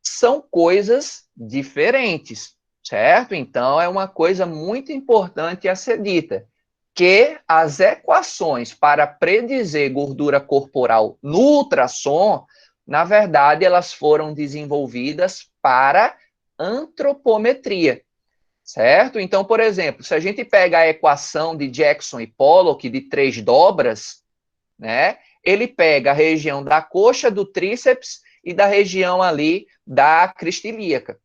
são coisas diferentes, certo? Então, é uma coisa muito importante a ser dita, que as equações para predizer gordura corporal no ultrassom, na verdade, elas foram desenvolvidas para antropometria, certo? Então, por exemplo, se a gente pega a equação de Jackson e Pollock de 3 dobras, né? Ele pega a região da coxa, do tríceps e da região ali da crista ilíaca,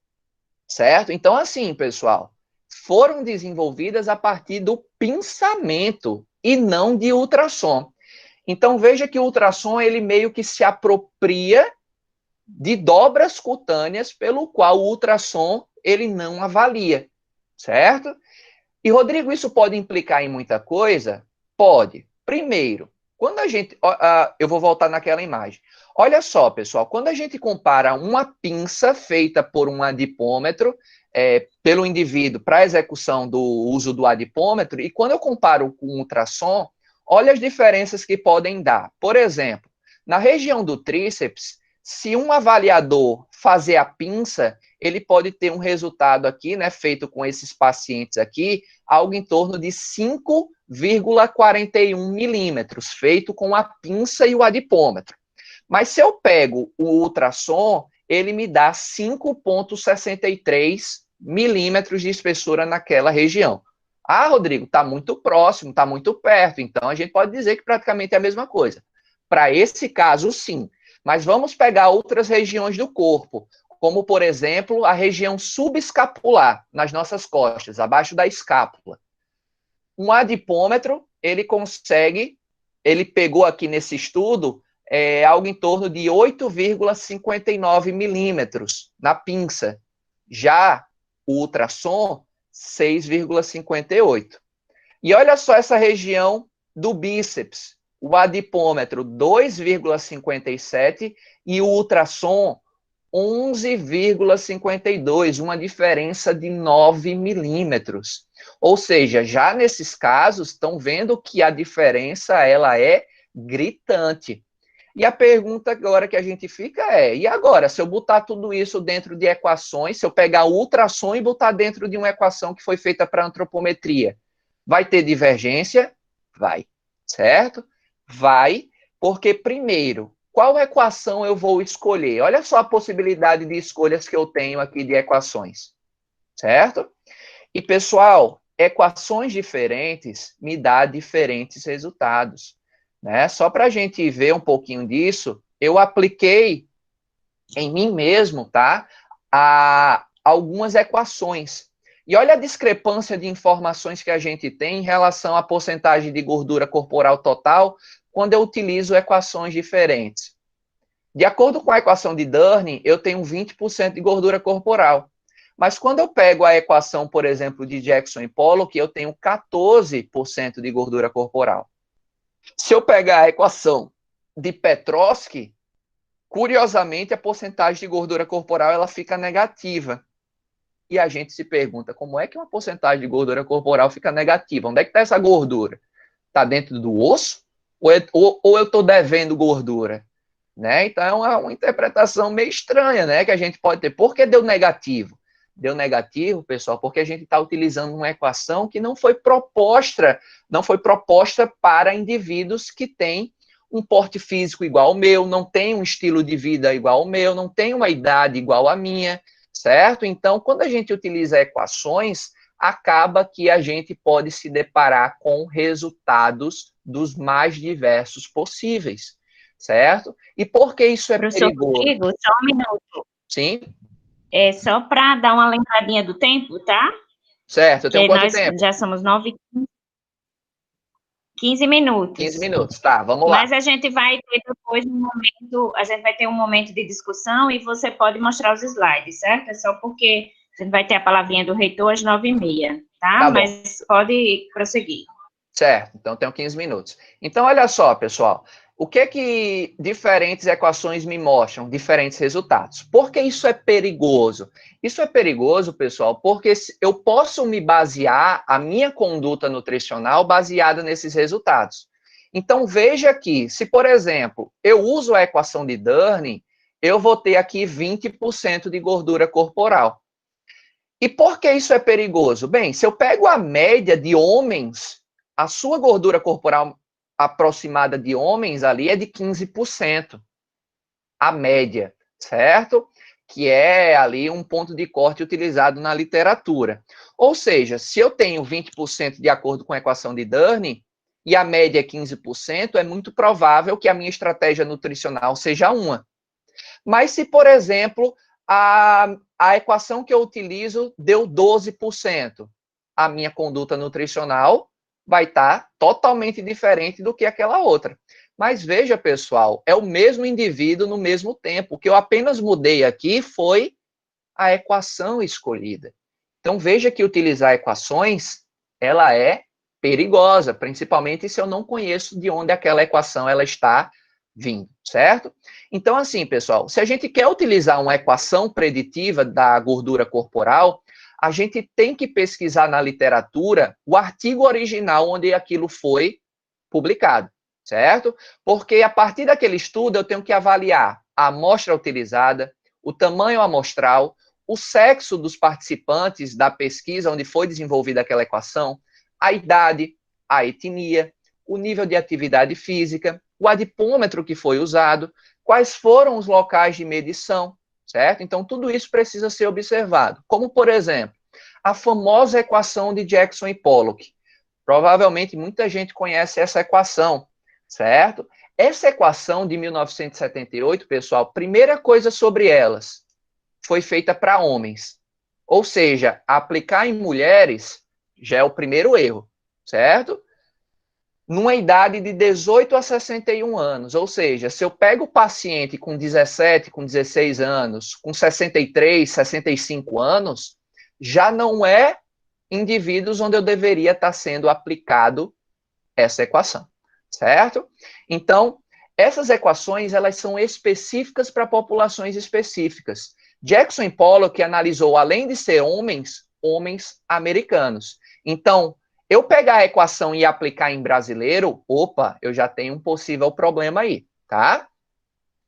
certo? Então, assim, pessoal, foram desenvolvidas a partir do pensamento e não de ultrassom. Então, veja que o ultrassom, ele meio que se apropria de dobras cutâneas, pelo qual o ultrassom, ele não avalia, certo? E, Rodrigo, isso pode implicar em muita coisa? Pode. Primeiro, quando a gente... eu vou voltar naquela imagem. Olha só, pessoal, quando a gente compara uma pinça feita por um adipômetro, pelo indivíduo para execução do uso do adipômetro, e quando eu comparo com o ultrassom, olha as diferenças que podem dar. Por exemplo, na região do tríceps, se um avaliador fazer a pinça, ele pode ter um resultado aqui, né, feito com esses pacientes aqui, algo em torno de 5,41 milímetros, feito com a pinça e o adipômetro. Mas se eu pego o ultrassom, ele me dá 5,63 milímetros de espessura naquela região. Ah, Rodrigo, está muito próximo, está muito perto, então a gente pode dizer que praticamente é a mesma coisa. Para esse caso, sim. Mas vamos pegar outras regiões do corpo, como, por exemplo, a região subescapular, nas nossas costas, abaixo da escápula. Um adipômetro, ele pegou aqui nesse estudo, algo em torno de 8,59 milímetros na pinça. Já o ultrassom, 6,58. E olha só essa região do bíceps. O adipômetro, 2,57 e o ultrassom, 11,52, uma diferença de 9 milímetros. Ou seja, já nesses casos, estão vendo que a diferença ela é gritante. E a pergunta agora que a gente fica e agora, se eu botar tudo isso dentro de equações, se eu pegar o ultrassom e botar dentro de uma equação que foi feita para antropometria, vai ter divergência? Vai, certo? Vai, porque primeiro, qual equação eu vou escolher? Olha só a possibilidade de escolhas que eu tenho aqui de equações, certo? E, pessoal, equações diferentes me dão diferentes resultados, né? Só para a gente ver um pouquinho disso, eu apliquei em mim mesmo, tá? Algumas equações. E olha a discrepância de informações que a gente tem em relação à porcentagem de gordura corporal total quando eu utilizo equações diferentes. De acordo com a equação de Durning, eu tenho 20% de gordura corporal. Mas quando eu pego a equação, por exemplo, de Jackson e Pollock, eu tenho 14% de gordura corporal. Se eu pegar a equação de Petrosky, curiosamente, a porcentagem de gordura corporal ela fica negativa. E a gente se pergunta, como é que uma porcentagem de gordura corporal fica negativa? Onde é que está essa gordura? Está dentro do osso? Ou eu estou devendo gordura? Né? Então, é uma interpretação meio estranha, né, que a gente pode ter. Por que deu negativo? Deu negativo, pessoal, porque a gente está utilizando uma equação que não foi proposta para indivíduos que têm um porte físico igual ao meu, não tem um estilo de vida igual ao meu, não tem uma idade igual à minha, certo? Então, quando a gente utiliza equações, acaba que a gente pode se deparar com resultados dos mais diversos possíveis, certo? E por que isso é perigoso? Rodrigo, só um minuto. Sim? É só para dar uma lembradinha do tempo, tá? Certo, eu tenho quanto tempo? Já somos 15 minutos. 15 minutos, tá, vamos lá. Mas a gente vai ter depois um momento de discussão e você pode mostrar os slides, certo? É só porque a gente vai ter a palavrinha do reitor às 9h30, tá? Mas pode prosseguir. Certo, então tenho 15 minutos. Então, olha só, pessoal, o que diferentes equações me mostram? Diferentes resultados. Por que isso é perigoso? Isso é perigoso, pessoal, porque eu posso me basear, a minha conduta nutricional, baseada nesses resultados. Então, veja que, se, por exemplo, eu uso a equação de Durning, eu vou ter aqui 20% de gordura corporal. E por que isso é perigoso? Bem, se eu pego a média de homens, a sua gordura corporal aproximada de homens ali é de 15%. A média, certo? Que é ali um ponto de corte utilizado na literatura. Ou seja, se eu tenho 20% de acordo com a equação de Durning, e a média é 15%, é muito provável que a minha estratégia nutricional seja uma. Mas se, por exemplo, a equação que eu utilizo deu 12%, a minha conduta nutricional vai estar totalmente diferente do que aquela outra. Mas veja, pessoal, é o mesmo indivíduo no mesmo tempo. O que eu apenas mudei aqui foi a equação escolhida. Então, veja que utilizar equações, ela é perigosa, principalmente se eu não conheço de onde aquela equação ela está vindo, certo? Então, assim, pessoal, se a gente quer utilizar uma equação preditiva da gordura corporal, a gente tem que pesquisar na literatura o artigo original onde aquilo foi publicado, certo? Porque a partir daquele estudo eu tenho que avaliar a amostra utilizada, o tamanho amostral, o sexo dos participantes da pesquisa onde foi desenvolvida aquela equação, a idade, a etnia, o nível de atividade física, o adipômetro que foi usado, quais foram os locais de medição, certo? Então, tudo isso precisa ser observado. Como, por exemplo, a famosa equação de Jackson e Pollock. Provavelmente muita gente conhece essa equação, certo? Essa equação de 1978, pessoal, primeira coisa sobre elas, foi feita para homens. Ou seja, aplicar em mulheres já é o primeiro erro, certo? Numa idade de 18 a 61 anos, ou seja, se eu pego o paciente com 17, com 16 anos, com 63, 65 anos, já não é indivíduos onde eu deveria estar sendo aplicado essa equação, certo? Então, essas equações, elas são específicas para populações específicas. Jackson e Pollock analisou, além de ser homens, homens americanos. Então, eu pegar a equação e aplicar em brasileiro, opa, eu já tenho um possível problema aí, tá?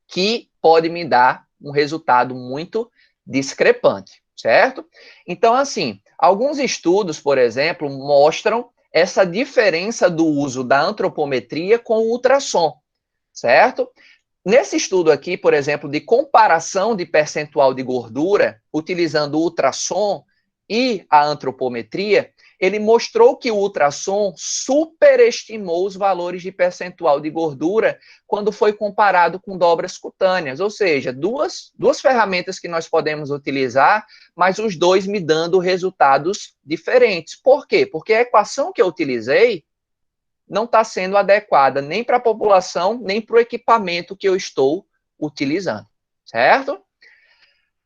Que pode me dar um resultado muito discrepante, certo? Então, assim, alguns estudos, por exemplo, mostram essa diferença do uso da antropometria com o ultrassom, certo? Nesse estudo aqui, por exemplo, de comparação de percentual de gordura, utilizando o ultrassom e a antropometria, ele mostrou que o ultrassom superestimou os valores de percentual de gordura quando foi comparado com dobras cutâneas, ou seja, duas ferramentas que nós podemos utilizar, mas os dois me dando resultados diferentes. Por quê? Porque a equação que eu utilizei não está sendo adequada nem para a população, nem para o equipamento que eu estou utilizando, certo?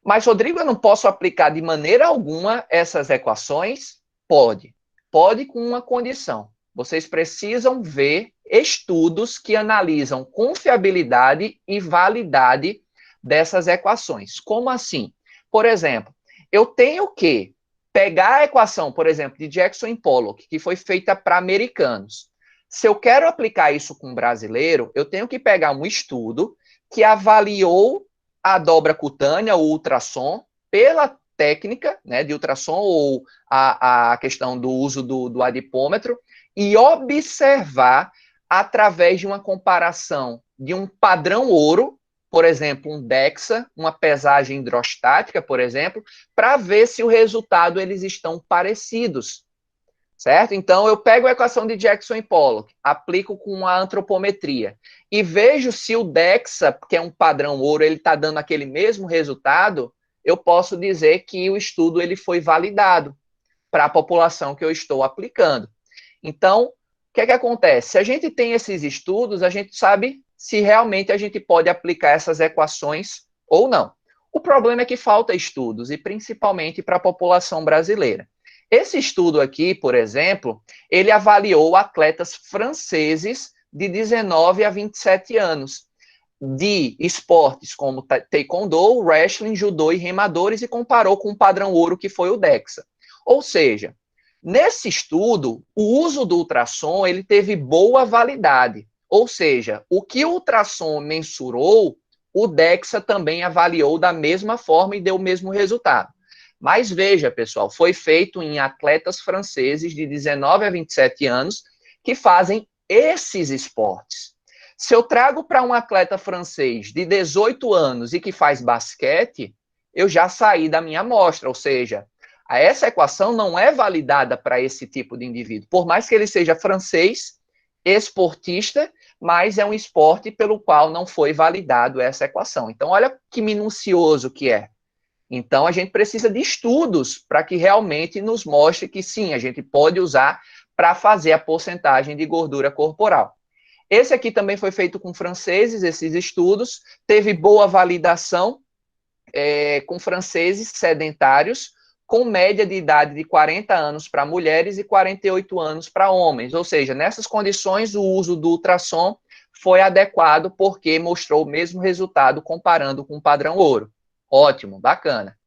Mas, Rodrigo, eu não posso aplicar de maneira alguma essas equações? Pode. Pode com uma condição. Vocês precisam ver estudos que analisam confiabilidade e validade dessas equações. Como assim? Por exemplo, eu tenho que pegar a equação, por exemplo, de Jackson e Pollock, que foi feita para americanos. Se eu quero aplicar isso com um brasileiro, eu tenho que pegar um estudo que avaliou a dobra cutânea, o ultrassom, pela técnica, né, de ultrassom ou a questão do uso do adipômetro e observar através de uma comparação de um padrão ouro, por exemplo, um DEXA, uma pesagem hidrostática, por exemplo, para ver se o resultado eles estão parecidos, certo? Então, eu pego a equação de Jackson e Pollock, aplico com a antropometria e vejo se o DEXA, que é um padrão ouro, ele está dando aquele mesmo resultado, eu posso dizer que o estudo ele foi validado para a população que eu estou aplicando. Então, o que é que acontece? Se a gente tem esses estudos, a gente sabe se realmente a gente pode aplicar essas equações ou não. O problema é que falta estudos, e principalmente para a população brasileira. Esse estudo aqui, por exemplo, ele avaliou atletas franceses de 19 a 27 anos, de esportes como taekwondo, wrestling, judô e remadores, e comparou com o padrão ouro que foi o DEXA. Ou seja, nesse estudo, o uso do ultrassom ele teve boa validade, Ou seja, o que o ultrassom mensurou, o DEXA também avaliou da mesma forma e deu o mesmo resultado. Mas veja, pessoal, foi feito em atletas franceses de 19 a 27 anos que fazem esses esportes. Se eu trago para um atleta francês de 18 anos e que faz basquete, eu já saí da minha amostra, ou seja, essa equação não é validada para esse tipo de indivíduo. Por mais que ele seja francês, esportista, mas é um esporte pelo qual não foi validado essa equação. Então, olha que minucioso que é. Então, a gente precisa de estudos para que realmente nos mostre que sim, a gente pode usar para fazer a porcentagem de gordura corporal. Esse aqui também foi feito com franceses, esses estudos, teve boa validação com franceses sedentários, com média de idade de 40 anos para mulheres e 48 anos para homens. Ou seja, nessas condições, o uso do ultrassom foi adequado porque mostrou o mesmo resultado comparando com o padrão ouro. Ótimo, bacana.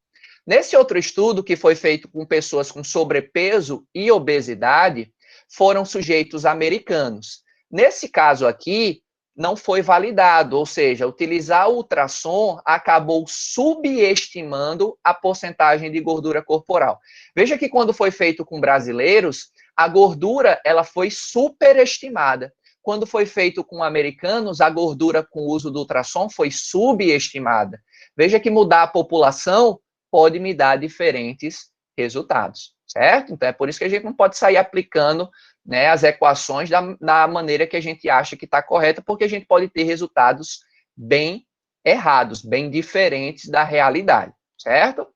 Nesse outro estudo, que foi feito com pessoas com sobrepeso e obesidade, foram sujeitos americanos. Nesse caso aqui, não foi validado, ou seja, utilizar o ultrassom acabou subestimando a porcentagem de gordura corporal. Veja que quando foi feito com brasileiros, a gordura ela foi superestimada. Quando foi feito com americanos, a gordura com o uso do ultrassom foi subestimada. Veja que mudar a população pode me dar diferentes resultados, certo? Então, é por isso que a gente não pode sair aplicando, né, as equações da maneira que a gente acha que está correta, porque a gente pode ter resultados bem errados, bem diferentes da realidade, certo?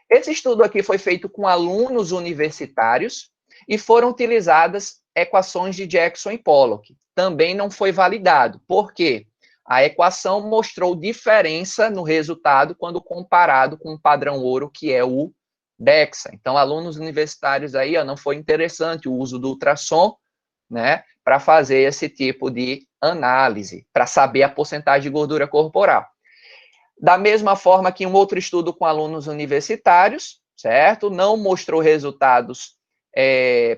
Esse estudo aqui foi feito com alunos universitários e foram utilizadas equações de Jackson e Pollock. Também não foi validado. Por quê? A equação mostrou diferença no resultado quando comparado com o padrão ouro, que é o DEXA. Então, alunos universitários aí, não foi interessante o uso do ultrassom, né, para fazer esse tipo de análise, para saber a porcentagem de gordura corporal. Da mesma forma que um outro estudo com alunos universitários, certo? Não mostrou resultados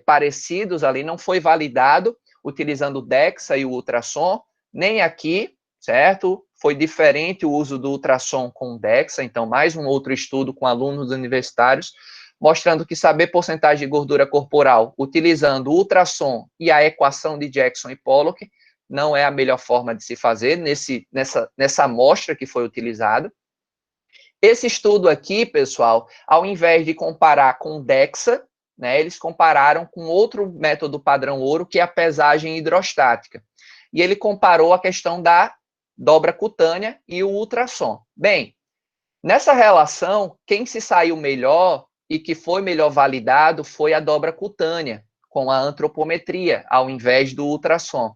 parecidos ali, não foi validado utilizando o DEXA e o ultrassom, nem aqui, certo? Foi diferente o uso do ultrassom com o DEXA, então mais um outro estudo com alunos universitários, mostrando que saber porcentagem de gordura corporal utilizando o ultrassom e a equação de Jackson e Pollock não é a melhor forma de se fazer nessa amostra que foi utilizada. Esse estudo aqui, pessoal, ao invés de comparar com o DEXA, né, eles compararam com outro método padrão ouro, que é a pesagem hidrostática. E ele comparou a questão da dobra cutânea e o ultrassom. Bem, nessa relação, quem se saiu melhor e que foi melhor validado foi a dobra cutânea, com a antropometria, ao invés do ultrassom.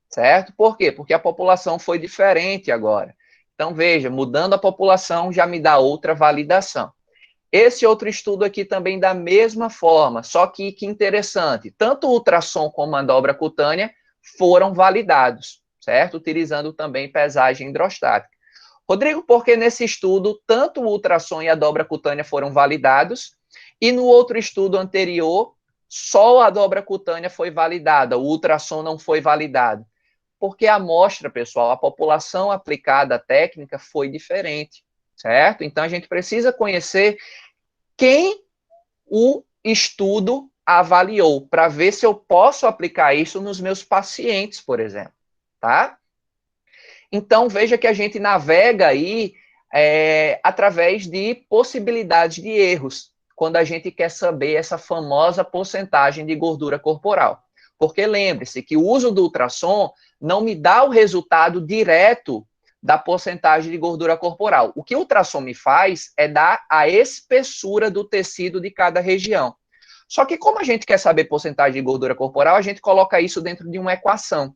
Certo? Por quê? Porque a população foi diferente agora. Então, veja, mudando a população já me dá outra validação. Esse outro estudo aqui também da mesma forma, só que interessante, tanto o ultrassom como a dobra cutânea foram validados, certo? Utilizando também pesagem hidrostática. Rodrigo, por que nesse estudo tanto o ultrassom e a dobra cutânea foram validados e no outro estudo anterior só a dobra cutânea foi validada, o ultrassom não foi validado? Porque a amostra, pessoal, a população aplicada à técnica foi diferente, certo? Então, a gente precisa conhecer quem o estudo avaliou, para ver se eu posso aplicar isso nos meus pacientes, por exemplo, tá? Então, veja que a gente navega aí através de possibilidades de erros, quando a gente quer saber essa famosa porcentagem de gordura corporal. Porque lembre-se que o uso do ultrassom não me dá o resultado direto da porcentagem de gordura corporal. O que o ultrassom me faz é dar a espessura do tecido de cada região. Só que como a gente quer saber porcentagem de gordura corporal, a gente coloca isso dentro de uma equação,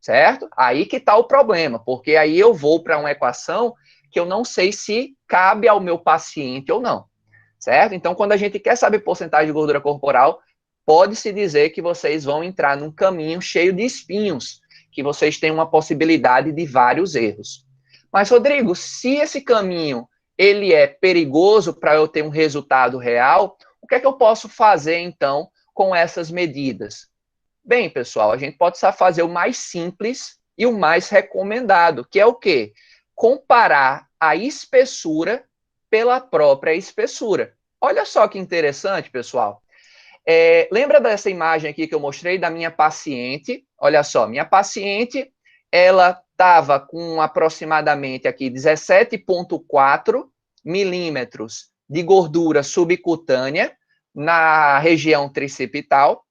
certo? Aí que está o problema, porque aí eu vou para uma equação que eu não sei se cabe ao meu paciente ou não, certo? Então, quando a gente quer saber porcentagem de gordura corporal, pode-se dizer que vocês vão entrar num caminho cheio de espinhos, que vocês têm uma possibilidade de vários erros. Mas, Rodrigo, se esse caminho ele é perigoso para eu ter um resultado real, o que é que eu posso fazer, então, com essas medidas? Bem, pessoal, a gente pode fazer o mais simples e o mais recomendado, que é o quê? Comparar a espessura pela própria espessura. Olha só que interessante, pessoal. Lembra dessa imagem aqui que eu mostrei da minha paciente? Olha só, minha paciente, ela estava com aproximadamente aqui 17,4 milímetros de gordura subcutânea na região tricipital.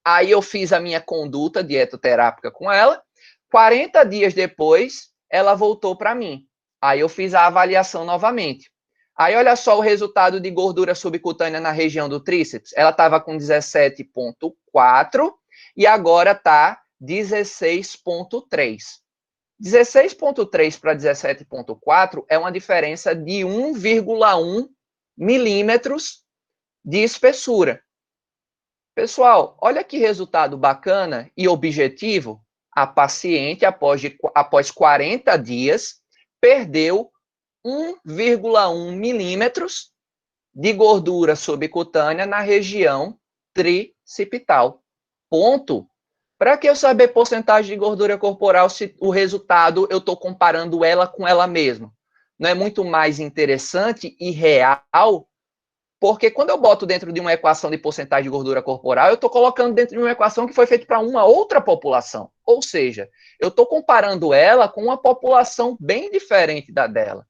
Aí eu fiz a minha conduta dietoterápica com ela. 40 dias depois, ela voltou para mim. Aí eu fiz a avaliação novamente. Aí olha só o resultado de gordura subcutânea na região do tríceps. Ela estava com 17,4 e agora está 16,3. 16,3 para 17,4 é uma diferença de 1,1 milímetros de espessura. Pessoal, olha que resultado bacana e objetivo. A paciente, após 40 dias, perdeu 1,1 milímetros de gordura subcutânea na região tricipital. Ponto. Para que eu saber porcentagem de gordura corporal se o resultado eu estou comparando ela com ela mesma? Não é muito mais interessante e real? Porque quando eu boto dentro de uma equação de porcentagem de gordura corporal, eu estou colocando dentro de uma equação que foi feita para uma outra população. Ou seja, eu estou comparando ela com uma população bem diferente da dela.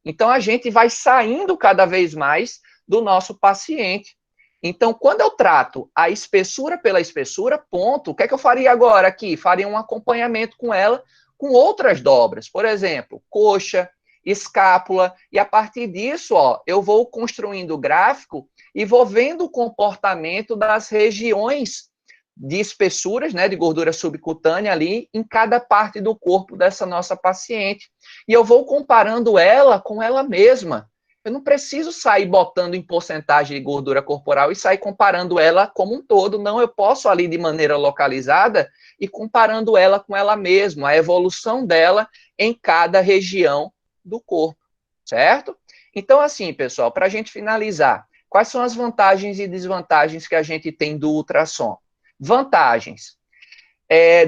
Então, a gente vai saindo cada vez mais do nosso paciente. Então, quando eu trato a espessura pela espessura, ponto. O que é que eu faria agora aqui? Faria um acompanhamento com ela com outras dobras. Por exemplo, coxa, escápula, e a partir disso, ó, eu vou construindo o gráfico e vou vendo o comportamento das regiões de espessuras, né, de gordura subcutânea ali em cada parte do corpo dessa nossa paciente. E eu vou comparando ela com ela mesma. Eu não preciso sair botando em porcentagem de gordura corporal e sair comparando ela como um todo. Não, eu posso ali de maneira localizada e comparando ela com ela mesma, a evolução dela em cada região do corpo, certo? Então, assim, pessoal, para a gente finalizar, quais são as vantagens e desvantagens que a gente tem do ultrassom? Vantagens.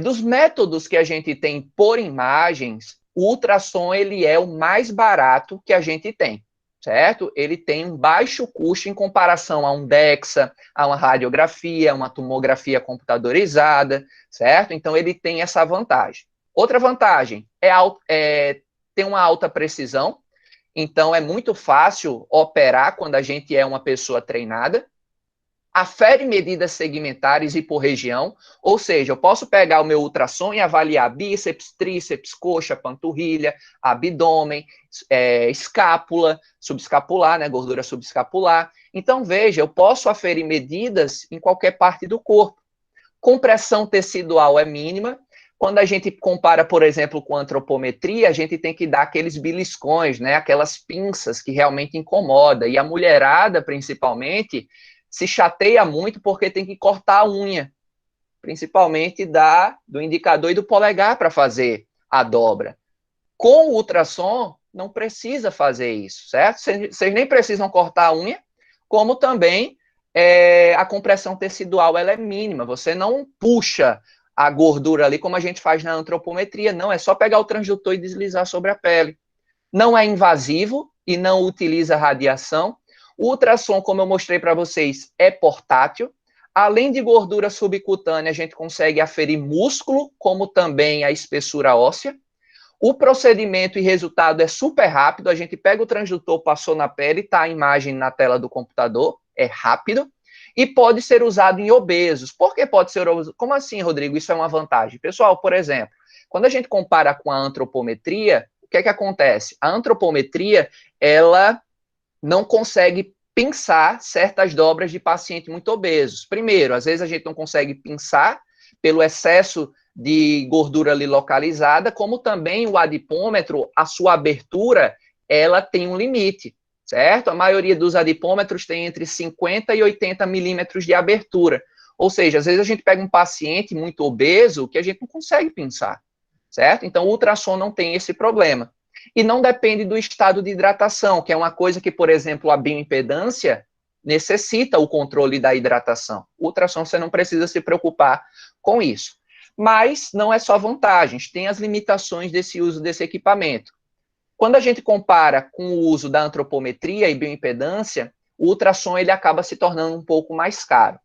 Dos métodos que a gente tem por imagens, o ultrassom ele é o mais barato que a gente tem, certo? Ele tem um baixo custo em comparação a um DEXA, a uma radiografia, a uma tomografia computadorizada, certo? Então, ele tem essa vantagem. Outra vantagem tem uma alta precisão, então é muito fácil operar quando a gente é uma pessoa treinada. Afere medidas segmentares e por região, ou seja, eu posso pegar o meu ultrassom e avaliar bíceps, tríceps, coxa, panturrilha, abdômen, escápula, subescapular, né, gordura subescapular. Então, veja, eu posso aferir medidas em qualquer parte do corpo. Compressão tecidual é mínima. Quando a gente compara, por exemplo, com antropometria, a gente tem que dar aqueles beliscões, né, aquelas pinças que realmente incomodam. E a mulherada, principalmente, se chateia muito porque tem que cortar a unha, principalmente do indicador e do polegar para fazer a dobra. Com o ultrassom, não precisa fazer isso, certo? Vocês nem precisam cortar a unha, como também a compressão tecidual ela é mínima. Você não puxa a gordura ali como a gente faz na antropometria, não, é só pegar o transdutor e deslizar sobre a pele. Não é invasivo e não utiliza radiação. O ultrassom, como eu mostrei para vocês, é portátil. Além de gordura subcutânea, a gente consegue aferir músculo, como também a espessura óssea. O procedimento e resultado é super rápido. A gente pega o transdutor, passou na pele, está a imagem na tela do computador, é rápido. E pode ser usado em obesos. Por que pode ser usado? Como assim, Rodrigo? Isso é uma vantagem. Pessoal, por exemplo, quando a gente compara com a antropometria, o que é que acontece? A antropometria, ela não consegue pensar certas dobras de paciente muito obesos. Primeiro, às vezes a gente não consegue pensar pelo excesso de gordura ali localizada, como também o adipômetro, a sua abertura, ela tem um limite, certo? A maioria dos adipômetros tem entre 50 e 80 milímetros de abertura. Ou seja, às vezes a gente pega um paciente muito obeso que a gente não consegue pensar, certo? Então, o ultrassom não tem esse problema. E não depende do estado de hidratação, que é uma coisa que, por exemplo, a bioimpedância necessita o controle da hidratação. O ultrassom você não precisa se preocupar com isso. mas não é só vantagens, tem as limitações desse uso desse equipamento. Quando a gente compara com o uso da antropometria e bioimpedância, o ultrassom ele acaba se tornando um pouco mais caro.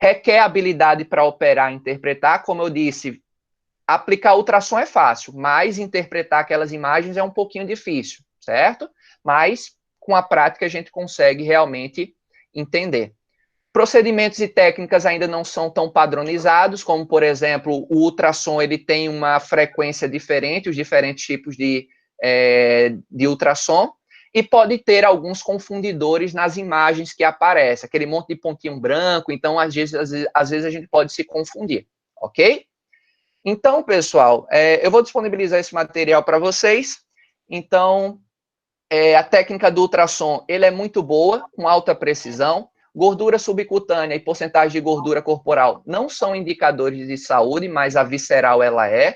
Requer habilidade para operar e interpretar, como eu disse, aplicar ultrassom é fácil, mas interpretar aquelas imagens é um pouquinho difícil, certo? Mas com a prática a gente consegue realmente entender. Procedimentos e técnicas ainda não são tão padronizados, como, por exemplo, o ultrassom ele tem uma frequência diferente, os diferentes tipos de ultrassom, e pode ter alguns confundidores nas imagens que aparecem, aquele monte de pontinho branco, então, às vezes a gente pode se confundir, ok? Então, pessoal, eu vou disponibilizar esse material para vocês. Então, a técnica do ultrassom, ele é muito boa, com alta precisão. Gordura subcutânea e porcentagem de gordura corporal não são indicadores de saúde, mas a visceral ela é.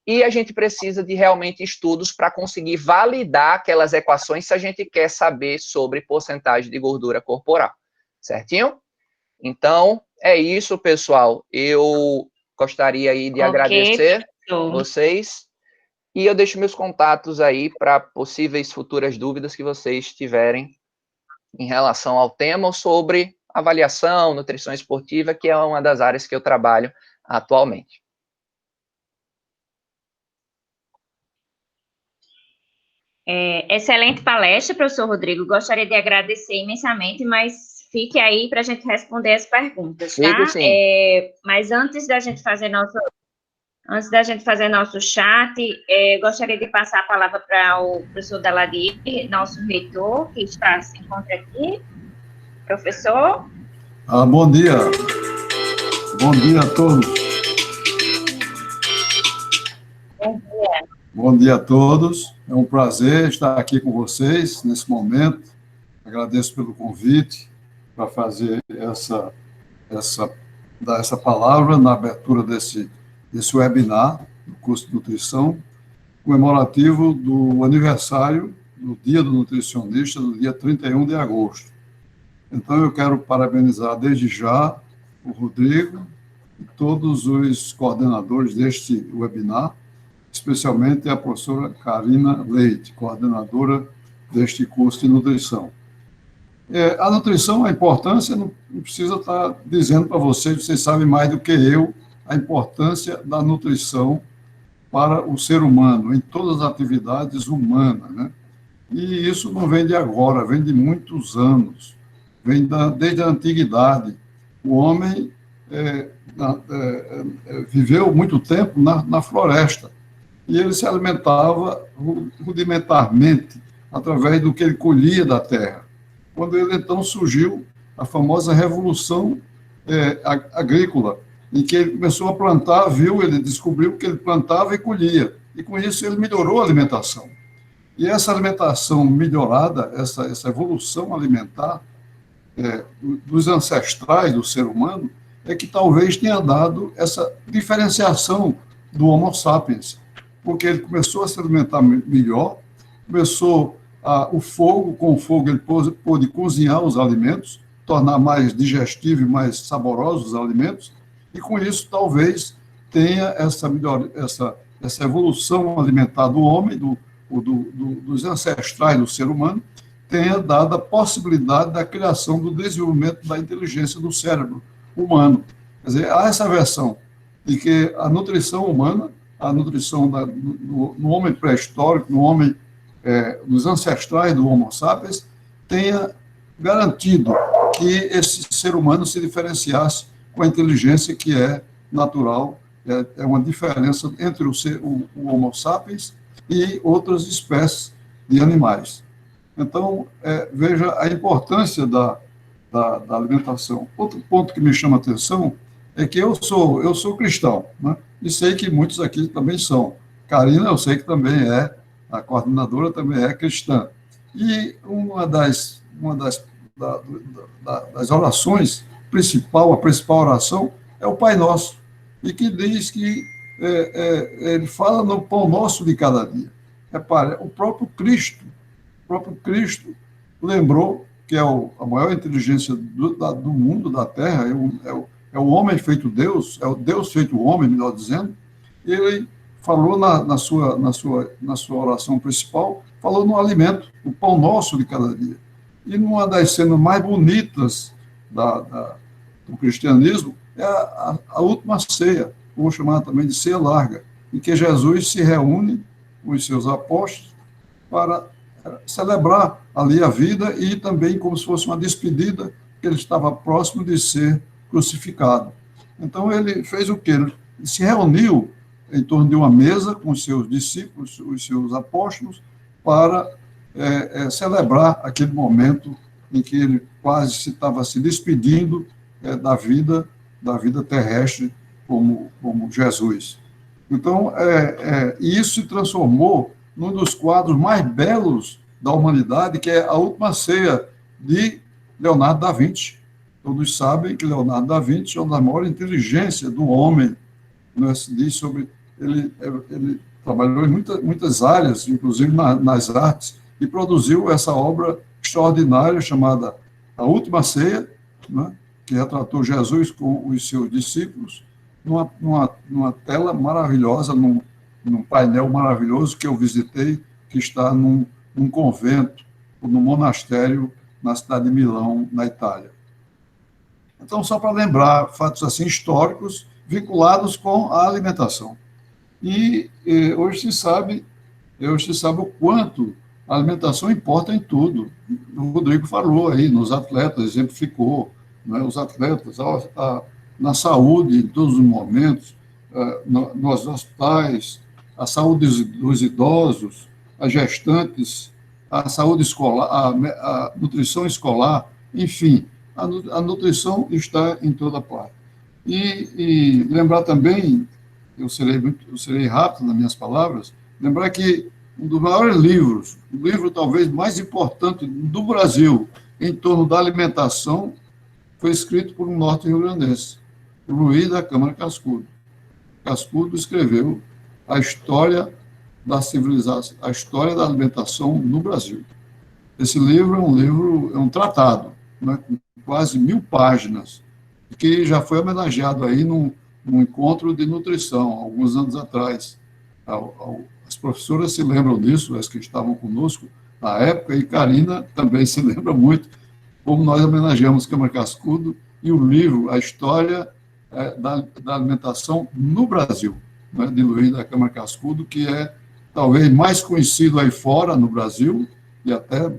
E a gente precisa de realmente estudos para conseguir validar aquelas equações se a gente quer saber sobre porcentagem de gordura corporal. Certinho? Então, é isso, pessoal. Eu gostaria aí de agradecer vocês. E eu deixo meus contatos aí para possíveis futuras dúvidas que vocês tiverem em relação ao tema ou sobre avaliação, nutrição esportiva, que é uma das áreas que eu trabalho atualmente. Excelente palestra, professor Rodrigo. Gostaria de agradecer imensamente, mas fique aí para a gente responder as perguntas, tá? Fico, sim. Mas antes da gente fazer nosso chat, gostaria de passar a palavra para o professor Daladier, nosso reitor, que se encontra aqui. Professor? Bom dia. Bom dia a todos. Bom dia. Bom dia a todos. É um prazer estar aqui com vocês nesse momento. Agradeço pelo convite para fazer dar essa palavra na abertura desse webinar do curso de nutrição, comemorativo do aniversário do Dia do Nutricionista, do dia 31 de agosto. Então, eu quero parabenizar desde já o Rodrigo e todos os coordenadores deste webinar, especialmente a professora Karina Leite, coordenadora deste curso de nutrição. A nutrição, a importância, não precisa estar dizendo para vocês sabem mais do que eu, a importância da nutrição para o ser humano, em todas as atividades humanas, né? E isso não vem de agora, vem de muitos anos, vem desde a antiguidade. O homem viveu muito tempo na floresta, e ele se alimentava rudimentarmente, através do que ele colhia da terra. Quando ele, então, surgiu a famosa revolução agrícola, em que ele começou a plantar, ele descobriu que ele plantava e colhia, e com isso ele melhorou a alimentação. E essa alimentação melhorada, essa evolução alimentar dos ancestrais do ser humano, é que talvez tenha dado essa diferenciação do Homo sapiens, porque ele começou a se alimentar melhor, começou com o fogo ele pôde cozinhar os alimentos, tornar mais digestível e mais saborosos os alimentos, e com isso talvez tenha essa evolução alimentar do homem, dos ancestrais do ser humano, tenha dado a possibilidade da criação do desenvolvimento da inteligência do cérebro humano. Quer dizer, há essa versão de que a nutrição humana, a nutrição no homem pré-histórico, no homem dos ancestrais do Homo sapiens, tenha garantido que esse ser humano se diferenciasse com a inteligência que é natural, é uma diferença entre o Homo sapiens e outras espécies de animais. Então, veja a importância da alimentação. Outro ponto que me chama a atenção é que eu sou cristão, né? E sei que muitos aqui também são. Karina, eu sei que também a coordenadora também é cristã. E uma das orações a principal oração é o Pai Nosso, e que diz que ele fala no pão nosso de cada dia. Repare, o próprio Cristo lembrou que é a maior inteligência do mundo, da Terra, é é o homem feito Deus, é o Deus feito homem, melhor dizendo. Ele falou na sua oração principal, falou no alimento, o pão nosso de cada dia. E numa das cenas mais bonitas do cristianismo é a última ceia, vou chamar também de ceia larga, em que Jesus se reúne com os seus apóstolos para celebrar ali a vida e também como se fosse uma despedida, que ele estava próximo de ser crucificado. Então ele fez o quê? Ele se reuniu em torno de uma mesa com os seus discípulos, os seus apóstolos, para celebrar aquele momento em que ele quase estava se despedindo da vida terrestre como Jesus. Então, isso se transformou num dos quadros mais belos da humanidade, que é a Última Ceia de Leonardo da Vinci. Todos sabem que Leonardo da Vinci é uma das maiores inteligências do homem. Se diz sobre ele trabalhou em muitas áreas, inclusive nas artes, e produziu essa obra extraordinária chamada A Última Ceia, né, que retratou Jesus com os seus discípulos, numa tela maravilhosa, num painel maravilhoso que eu visitei, que está num convento, num monastério na cidade de Milão, na Itália. Então, só para lembrar fatos assim históricos vinculados com a alimentação. E hoje se sabe o quanto a alimentação importa em tudo. O Rodrigo falou aí, nos atletas, exemplificou, né, os atletas, na saúde, em todos os momentos, nos hospitais, a saúde dos idosos, as gestantes, a saúde escolar, a nutrição escolar, enfim, a nutrição está em toda parte. E lembrar também, eu serei rápido nas minhas palavras, lembrar que um dos maiores livros, o livro talvez mais importante do Brasil em torno da alimentação, foi escrito por um norte-riograndense, Luiz da Câmara Cascudo. Cascudo escreveu a história da civilização, a história da alimentação no Brasil. Esse livro é um tratado, né, com quase 1000 páginas, que já foi homenageado aí num encontro de nutrição, alguns anos atrás. As professoras se lembram disso, as que estavam conosco na época, e Karina também se lembra muito, como nós homenageamos Câmara Cascudo e o livro, a história da alimentação no Brasil, né, de Luiz da Câmara Cascudo, que é talvez mais conhecido aí fora, no Brasil, e até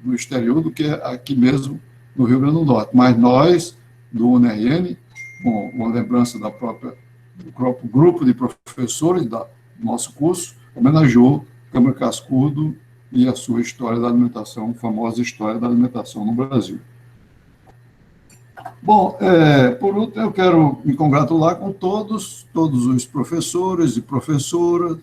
no exterior, do que aqui mesmo no Rio Grande do Norte. Mas nós, do UNRN, com uma lembrança do próprio grupo de professores do nosso curso, homenageou Câmara Cascudo e a sua história da alimentação, famosa história da alimentação no Brasil. Bom, por último, eu quero me congratular com todos os professores e professoras,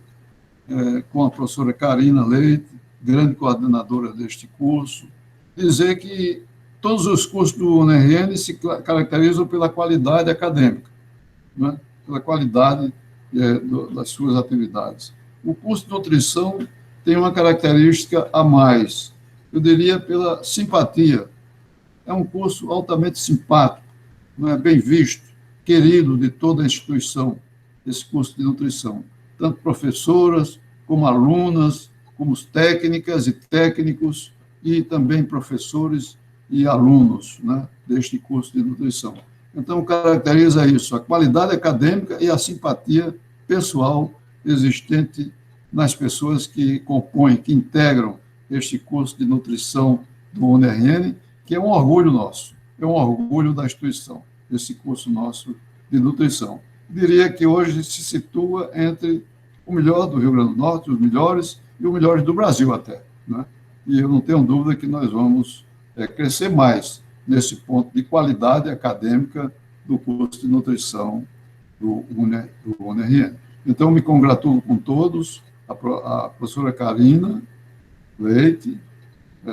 com a professora Karina Leite, grande coordenadora deste curso, dizer que todos os cursos do UNRN se caracterizam pela qualidade acadêmica, né? Pela qualidade das suas atividades. O curso de nutrição tem uma característica a mais, eu diria pela simpatia. É um curso altamente simpático, não é, bem visto, querido de toda a instituição, esse curso de nutrição. Tanto professoras, como alunas, como técnicas e técnicos, e também professores e alunos, né, deste curso de nutrição. Então, caracteriza isso, a qualidade acadêmica e a simpatia pessoal existente nas pessoas que compõem, que integram este curso de nutrição do UNRN, que é um orgulho nosso, é um orgulho da instituição, esse curso nosso de nutrição. Diria que hoje se situa entre o melhor do Rio Grande do Norte, os melhores, e os melhores do Brasil até, né? E eu não tenho dúvida que nós vamos crescer mais nesse ponto de qualidade acadêmica do curso de nutrição do UNRN. Então, me congratulo com todos, a professora Karina Leite,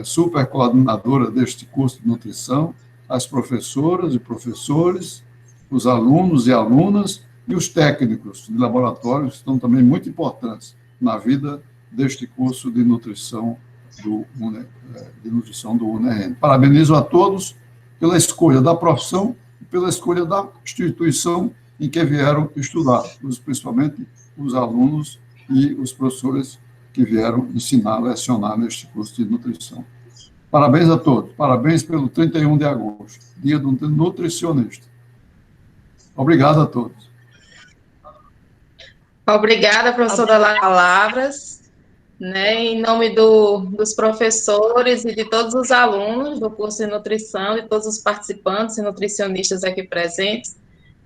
super coordenadora deste curso de nutrição, as professoras e professores, os alunos e alunas e os técnicos de laboratórios, que estão também muito importantes na vida deste curso de nutrição do UNRN. Parabenizo a todos pela escolha da profissão, pela escolha da instituição em que vieram estudar, principalmente os alunos e os professores que vieram ensinar, lecionar neste curso de nutrição. Parabéns a todos, parabéns pelo 31 de agosto, dia do nutricionista. Obrigado a todos. Obrigada, professora Lara Palavras, né, em nome dos professores e de todos os alunos do curso de nutrição e todos os participantes e nutricionistas aqui presentes,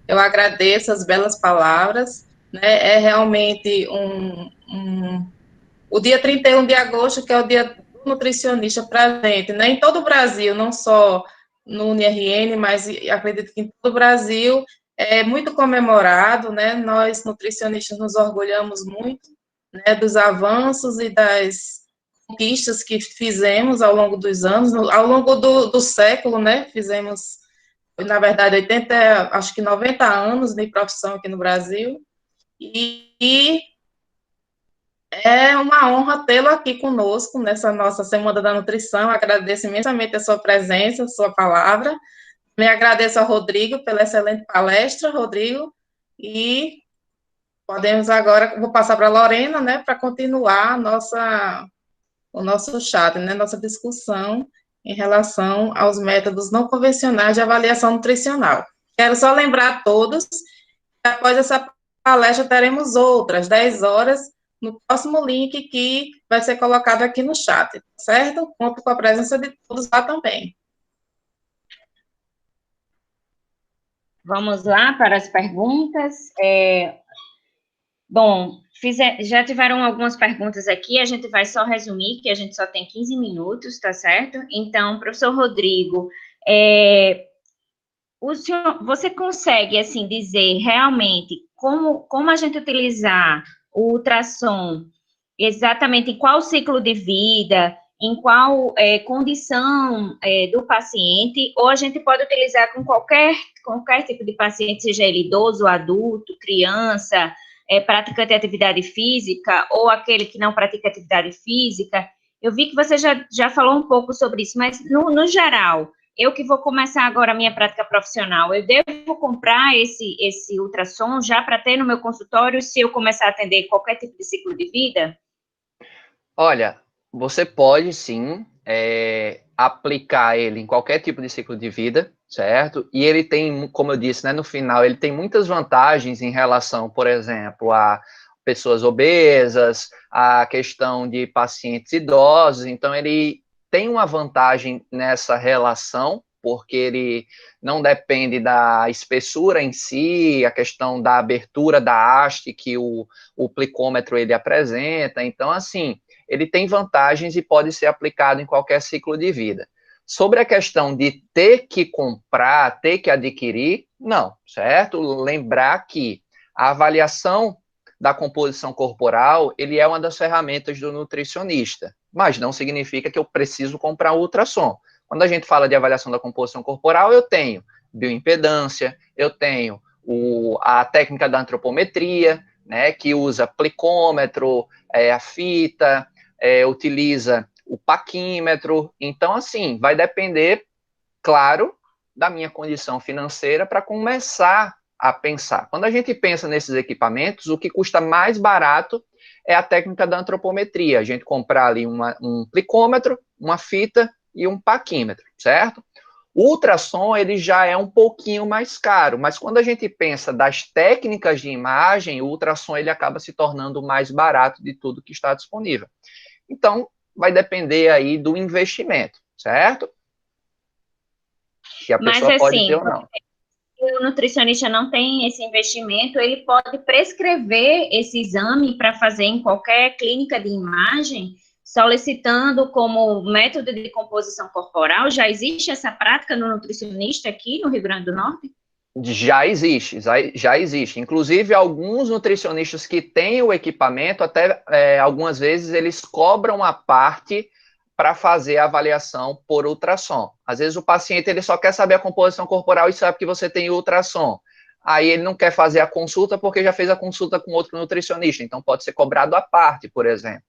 eu agradeço as belas palavras, né, é realmente o dia 31 de agosto, que é o dia do nutricionista presente, né, em todo o Brasil, não só no UniRN, mas acredito que em todo o Brasil, é muito comemorado, né, nós nutricionistas nos orgulhamos muito, né, dos avanços e das conquistas que fizemos ao longo dos anos, ao longo do século, né, fizemos, na verdade, 80, acho que 90 anos de profissão aqui no Brasil, e é uma honra tê-lo aqui conosco nessa nossa Semana da Nutrição. Agradeço imensamente a sua presença, a sua palavra. Me agradeço ao Rodrigo pela excelente palestra, Rodrigo, e podemos agora, vou passar para a Lorena, né, para continuar o nosso chat, né, nossa discussão em relação aos métodos não convencionais de avaliação nutricional. Quero só lembrar a todos que após essa palestra teremos outras, 10 horas, no próximo link que vai ser colocado aqui no chat, certo? Conto com a presença de todos lá também. Vamos lá para as perguntas. Bom, já tiveram algumas perguntas aqui, a gente vai só resumir, que a gente só tem 15 minutos, tá certo? Então, professor Rodrigo, você consegue, assim, dizer realmente como a gente utilizar o ultrassom, exatamente em qual ciclo de vida, em qual condição do paciente, ou a gente pode utilizar com qualquer tipo de paciente, seja ele idoso, adulto, criança, praticante de atividade física, ou aquele que não pratica atividade física. Eu vi que você já falou um pouco sobre isso, mas no geral, eu que vou começar agora a minha prática profissional, eu devo comprar esse ultrassom já para ter no meu consultório se eu começar a atender qualquer tipo de ciclo de vida? Olha, você pode sim aplicar ele em qualquer tipo de ciclo de vida, certo? E ele tem, como eu disse, né, no final, ele tem muitas vantagens em relação, por exemplo, a pessoas obesas, a questão de pacientes idosos, então ele tem uma vantagem nessa relação, porque ele não depende da espessura em si, a questão da abertura da haste que o plicômetro ele apresenta, então, assim, ele tem vantagens e pode ser aplicado em qualquer ciclo de vida. Sobre a questão de ter que comprar, ter que adquirir, não, certo? Lembrar que a avaliação da composição corporal, ele é uma das ferramentas do nutricionista, mas não significa que eu preciso comprar ultrassom. Quando a gente fala de avaliação da composição corporal, eu tenho bioimpedância, eu tenho a técnica da antropometria, né, que usa plicômetro, a fita, utiliza o paquímetro. Então, assim, vai depender, claro, da minha condição financeira para começar a pensar. Quando a gente pensa nesses equipamentos, o que custa mais barato é a técnica da antropometria. A gente comprar ali um plicômetro, uma fita e um paquímetro, certo? O ultrassom, ele já é um pouquinho mais caro, mas quando a gente pensa das técnicas de imagem, o ultrassom ele acaba se tornando o mais barato de tudo que está disponível. Então, vai depender aí do investimento, certo? Que a pessoa mas, pode assim, ter ou não. Se o nutricionista não tem esse investimento, ele pode prescrever esse exame para fazer em qualquer clínica de imagem, solicitando como método de composição corporal. Já existe essa prática no nutricionista aqui no Rio Grande do Norte? Já existe. Inclusive, alguns nutricionistas que têm o equipamento, até algumas vezes, eles cobram a parte para fazer a avaliação por ultrassom. Às vezes, o paciente ele só quer saber a composição corporal e sabe que você tem ultrassom. Aí, ele não quer fazer a consulta porque já fez a consulta com outro nutricionista. Então, pode ser cobrado à parte, por exemplo.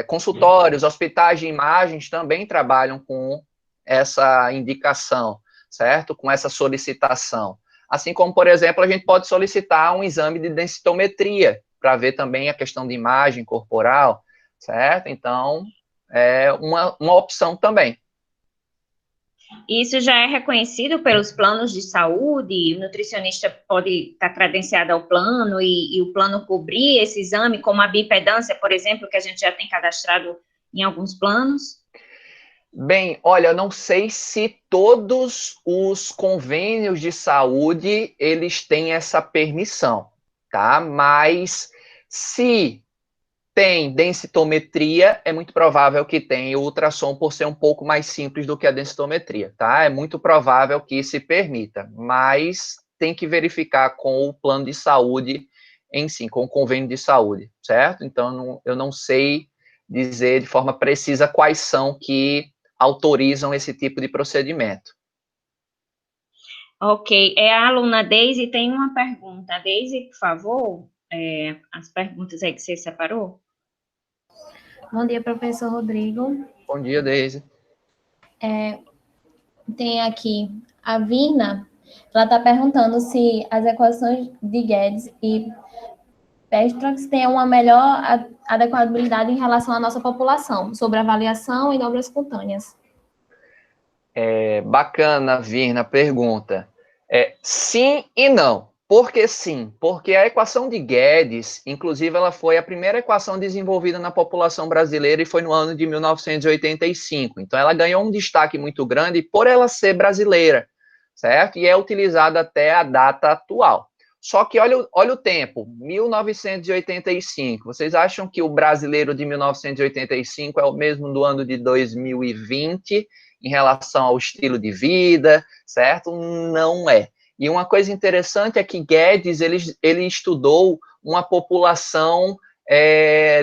Consultórios, hospitais de imagens também trabalham com essa indicação, certo? Com essa solicitação. Assim como, por exemplo, a gente pode solicitar um exame de densitometria, para ver também a questão de imagem corporal, certo? Então, é uma opção também. Isso já é reconhecido pelos planos de saúde? O nutricionista pode estar credenciado ao plano e o plano cobrir esse exame, como a bioimpedância, por exemplo, que a gente já tem cadastrado em alguns planos? Bem, olha, eu não sei se todos os convênios de saúde, eles têm essa permissão, tá? Mas se tem densitometria, é muito provável que tenha o ultrassom por ser um pouco mais simples do que a densitometria, tá? É muito provável que se permita, mas tem que verificar com o plano de saúde em si, com o convênio de saúde, certo? Então, eu não sei dizer de forma precisa quais são que autorizam esse tipo de procedimento. Ok, a aluna Deise tem uma pergunta. Deise, por favor, as perguntas aí que você separou. Bom dia, professor Rodrigo. Bom dia, Deise. Tem aqui a Vina, ela está perguntando se as equações de Guedes e Pestrox têm uma melhor adequabilidade em relação à nossa população, sobre avaliação e dobras cutâneas. Bacana, Virna, a pergunta. Sim e não. Por que sim? Porque a equação de Guedes, inclusive, ela foi a primeira equação desenvolvida na população brasileira e foi no ano de 1985. Então, ela ganhou um destaque muito grande por ela ser brasileira, certo? E é utilizada até a data atual. Só que olha o tempo, 1985. Vocês acham que o brasileiro de 1985 é o mesmo do ano de 2020 em relação ao estilo de vida, certo? Não é. E uma coisa interessante é que Guedes, ele estudou uma população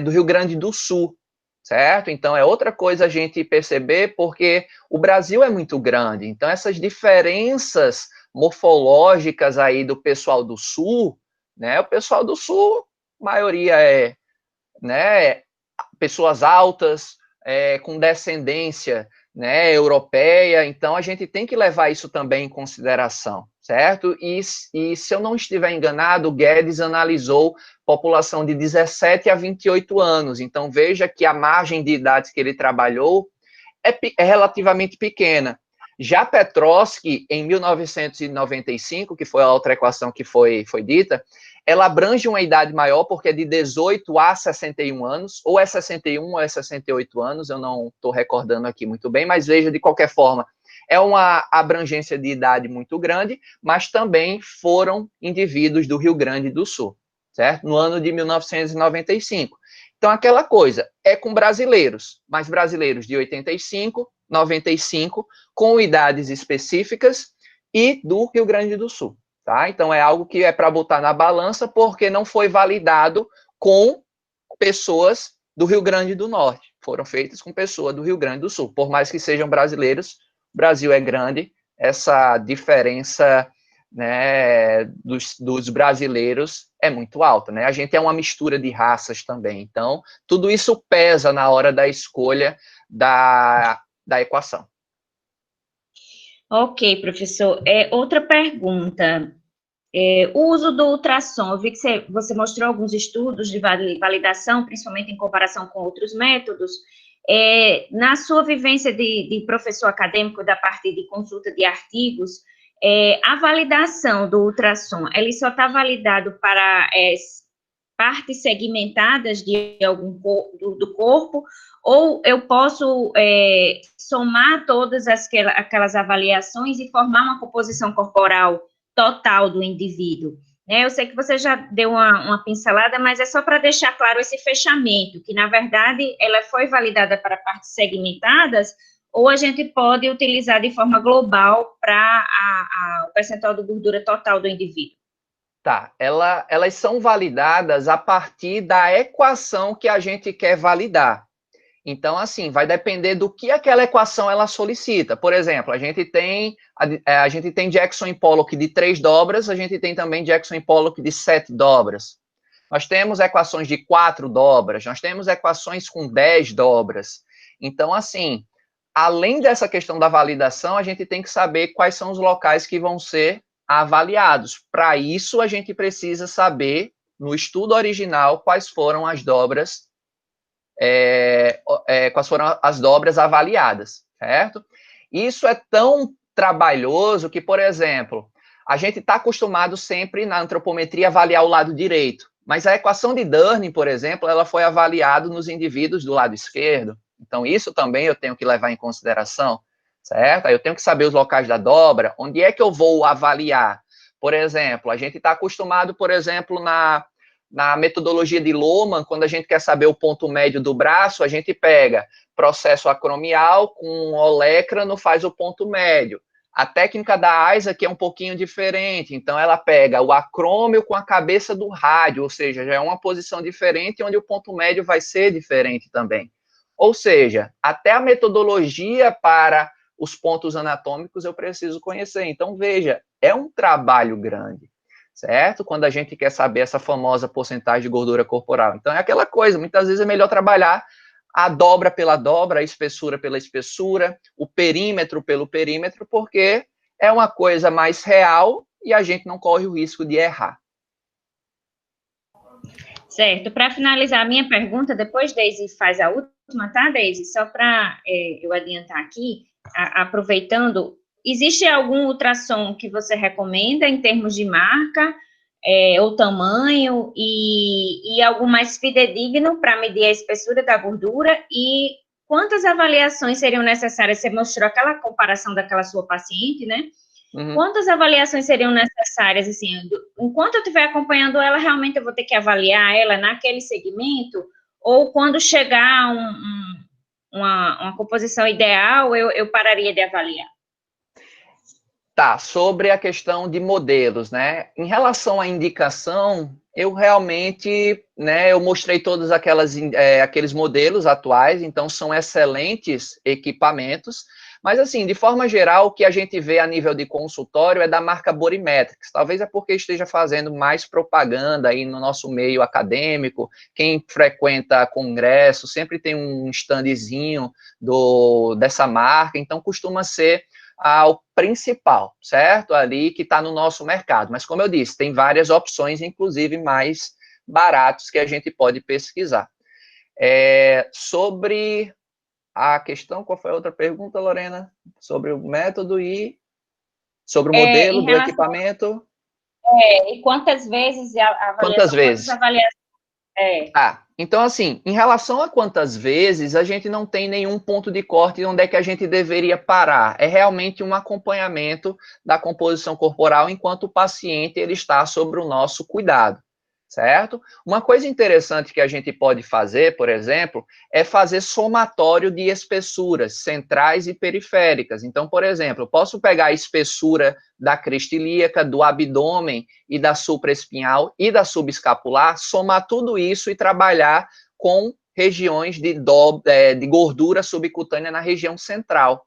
do Rio Grande do Sul, certo? Então, é outra coisa a gente perceber, porque o Brasil é muito grande, então essas diferenças morfológicas aí do pessoal do Sul, né? O pessoal do Sul, a maioria né, pessoas altas, com descendência, né, europeia, então a gente tem que levar isso também em consideração, certo? E se eu não estiver enganado, Guedes analisou população de 17 a 28 anos, então veja que a margem de idades que ele trabalhou é relativamente pequena. Já Petrovsky, em 1995, que foi a outra equação que foi dita, ela abrange uma idade maior, porque é de 18 a 61 anos, ou é 61 ou é 68 anos, eu não estou recordando aqui muito bem, mas veja, de qualquer forma, é uma abrangência de idade muito grande, mas também foram indivíduos do Rio Grande do Sul, certo? No ano de 1995. Então, aquela coisa, é com brasileiros, mas brasileiros de 85, 95, com idades específicas e do Rio Grande do Sul, tá? Então, é algo que é para botar na balança, porque não foi validado com pessoas do Rio Grande do Norte, foram feitas com pessoas do Rio Grande do Sul, por mais que sejam brasileiros, o Brasil é grande, essa diferença, né, dos brasileiros é muito alta, né? A gente é uma mistura de raças também, então tudo isso pesa na hora da escolha da equação. Ok, professor. Outra pergunta. O uso do ultrassom, eu vi que você mostrou alguns estudos de validação, principalmente em comparação com outros métodos. Na sua vivência de professor acadêmico, da parte de consulta de artigos, a validação do ultrassom, ele só está validado para partes segmentadas de do corpo, ou eu posso somar todas aquelas avaliações e formar uma composição corporal total do indivíduo? Eu sei que você já deu uma pincelada, mas é só para deixar claro esse fechamento, que, na verdade, ela foi validada para partes segmentadas, ou a gente pode utilizar de forma global para o percentual de gordura total do indivíduo. Tá, elas são validadas a partir da equação que a gente quer validar. Então, assim, vai depender do que aquela equação ela solicita. Por exemplo, a gente tem Jackson e Pollock de 3 dobras, a gente tem também Jackson e Pollock de 7 dobras. Nós temos equações de 4 dobras, nós temos equações com 10 dobras. Então, assim, além dessa questão da validação, a gente tem que saber quais são os locais que vão ser avaliados. Para isso, a gente precisa saber, no estudo original, quais foram as dobras avaliadas, certo? Isso é tão trabalhoso que, por exemplo, a gente está acostumado sempre na antropometria avaliar o lado direito, mas a equação de Durning, por exemplo, ela foi avaliada nos indivíduos do lado esquerdo. Então, isso também eu tenho que levar em consideração, certo? Aí eu tenho que saber os locais da dobra, onde é que eu vou avaliar. Por exemplo, a gente está acostumado, por exemplo, na metodologia de Lohmann, quando a gente quer saber o ponto médio do braço, a gente pega processo acromial com olecrano, faz o ponto médio. A técnica da Isaac é um pouquinho diferente, então ela pega o acrômio com a cabeça do rádio, ou seja, já é uma posição diferente, onde o ponto médio vai ser diferente também. Ou seja, até a metodologia para os pontos anatômicos eu preciso conhecer. Então, veja, é um trabalho grande, certo? Quando a gente quer saber essa famosa porcentagem de gordura corporal. Então, é aquela coisa, muitas vezes é melhor trabalhar a dobra pela dobra, a espessura pela espessura, o perímetro pelo perímetro, porque é uma coisa mais real e a gente não corre o risco de errar. Certo. Para finalizar a minha pergunta, depois Deise faz a última, tá, Deise? Só para eu adiantar aqui, aproveitando, existe algum ultrassom que você recomenda em termos de marca ou tamanho e algo mais fidedigno para medir a espessura da gordura? E quantas avaliações seriam necessárias? Você mostrou aquela comparação daquela sua paciente, né? Uhum. Quantas avaliações seriam necessárias, assim, enquanto eu estiver acompanhando ela, realmente eu vou ter que avaliar ela naquele segmento, ou quando chegar uma composição ideal, eu pararia de avaliar? Tá, sobre a questão de modelos, né, em relação à indicação, eu realmente, né, eu mostrei todos aqueles modelos atuais, então são excelentes equipamentos, mas, assim, de forma geral, o que a gente vê a nível de consultório é da marca Borimetrics. Talvez é porque esteja fazendo mais propaganda aí no nosso meio acadêmico. Quem frequenta congresso sempre tem um standzinho dessa marca, então costuma ser o principal, certo? Ali que está no nosso mercado. Mas, como eu disse, tem várias opções, inclusive mais baratos, que a gente pode pesquisar. Sobre a questão, qual foi a outra pergunta, Lorena? Sobre o método e sobre o modelo do equipamento. E quantas vezes a avaliação? Quantas vezes? Tá. Então, assim, em relação a quantas vezes, a gente não tem nenhum ponto de corte onde é que a gente deveria parar. É realmente um acompanhamento da composição corporal enquanto o paciente ele está sob o nosso cuidado. Certo? Uma coisa interessante que a gente pode fazer, por exemplo, é fazer somatório de espessuras centrais e periféricas. Então, por exemplo, eu posso pegar a espessura da crista ilíaca, do abdômen e da supraespinhal e da subescapular, somar tudo isso e trabalhar com regiões de gordura subcutânea na região central.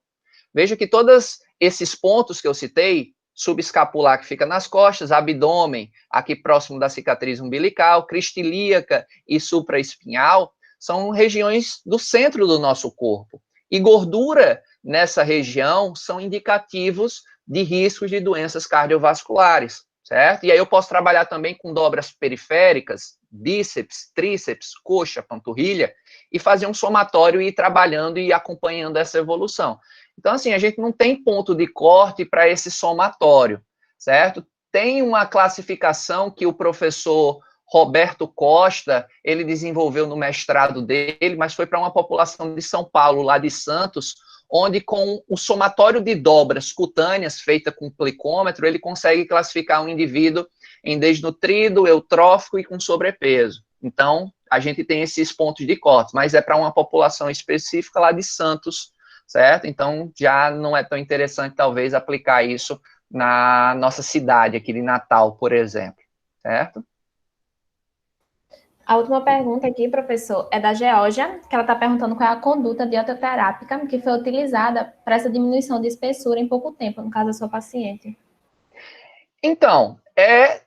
Veja que todos esses pontos que eu citei, subescapular que fica nas costas, abdômen aqui próximo da cicatriz umbilical, crista ilíaca e supraespinhal, são regiões do centro do nosso corpo. E gordura nessa região são indicativos de riscos de doenças cardiovasculares, certo? E aí eu posso trabalhar também com dobras periféricas, bíceps, tríceps, coxa, panturrilha, e fazer um somatório e ir trabalhando e acompanhando essa evolução. Então, assim, a gente não tem ponto de corte para esse somatório, certo? Tem uma classificação que o professor Roberto Costa, ele desenvolveu no mestrado dele, mas foi para uma população de São Paulo, lá de Santos, onde com o somatório de dobras cutâneas, feita com plicômetro, ele consegue classificar um indivíduo em desnutrido, eutrófico e com sobrepeso. Então, a gente tem esses pontos de corte, mas é para uma população específica lá de Santos, certo? Então, já não é tão interessante, talvez, aplicar isso na nossa cidade, aqui de Natal, por exemplo, certo? A última pergunta aqui, professor, é da Georgia, que ela está perguntando qual é a conduta dietoterápica que foi utilizada para essa diminuição de espessura em pouco tempo, no caso da sua paciente. Então, é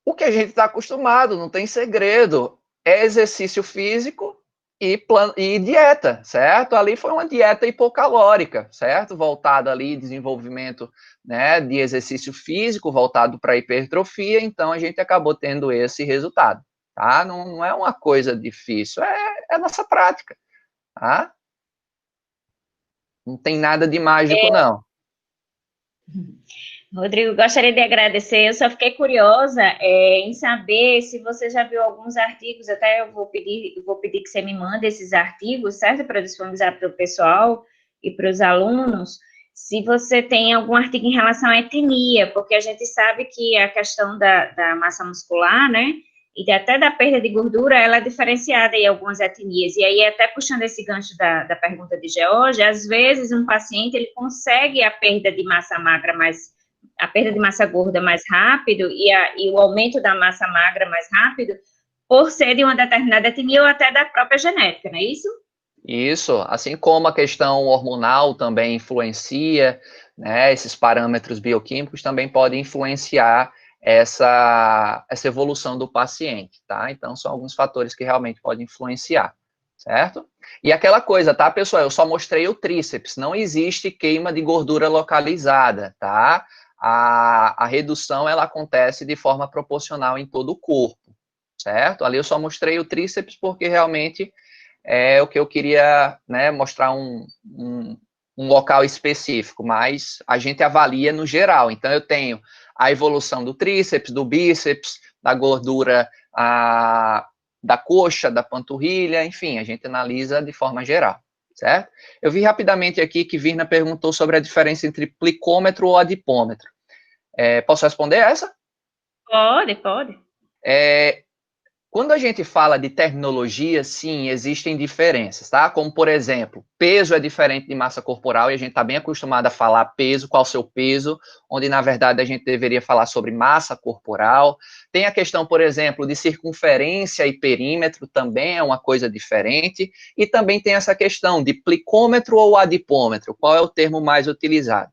o que a gente está acostumado, não tem segredo. É exercício físico e dieta, certo? Ali foi uma dieta hipocalórica, certo? Voltada ali, desenvolvimento, né, de exercício físico, voltado para hipertrofia, então a gente acabou tendo esse resultado, tá? Não é uma coisa difícil, é nossa prática, tá? Não tem nada de mágico, não. Rodrigo, gostaria de agradecer. Eu só fiquei curiosa em saber se você já viu alguns artigos. Até eu vou pedir que você me mande esses artigos, certo? Para disponibilizar para o pessoal e para os alunos. Se você tem algum artigo em relação à etnia, porque a gente sabe que a questão da massa muscular, né? E até da perda de gordura, ela é diferenciada em algumas etnias. E aí, até puxando esse gancho da pergunta de George, às vezes um paciente ele consegue a perda de massa magra a perda de massa gorda mais rápido e o aumento da massa magra mais rápido por ser de uma determinada etnia ou até da própria genética, não é isso? Isso, assim como a questão hormonal também influencia, né, esses parâmetros bioquímicos também podem influenciar essa evolução do paciente, tá? Então, são alguns fatores que realmente podem influenciar, certo? E aquela coisa, tá, pessoal? Eu só mostrei o tríceps, não existe queima de gordura localizada, tá? A redução, ela acontece de forma proporcional em todo o corpo, certo? Ali eu só mostrei o tríceps porque realmente é o que eu queria, né, mostrar um local específico, mas a gente avalia no geral. Então, eu tenho a evolução do tríceps, do bíceps, da gordura da coxa, da panturrilha, enfim, a gente analisa de forma geral, certo? Eu vi rapidamente aqui que Virna perguntou sobre a diferença entre plicômetro ou adipômetro. Posso responder essa? Pode. Quando a gente fala de terminologia, sim, existem diferenças, tá? Como, por exemplo, peso é diferente de massa corporal, e a gente está bem acostumado a falar peso, qual o seu peso, onde, na verdade, a gente deveria falar sobre massa corporal. Tem a questão, por exemplo, de circunferência e perímetro, também é uma coisa diferente, e também tem essa questão de plicômetro ou adipômetro, qual é o termo mais utilizado.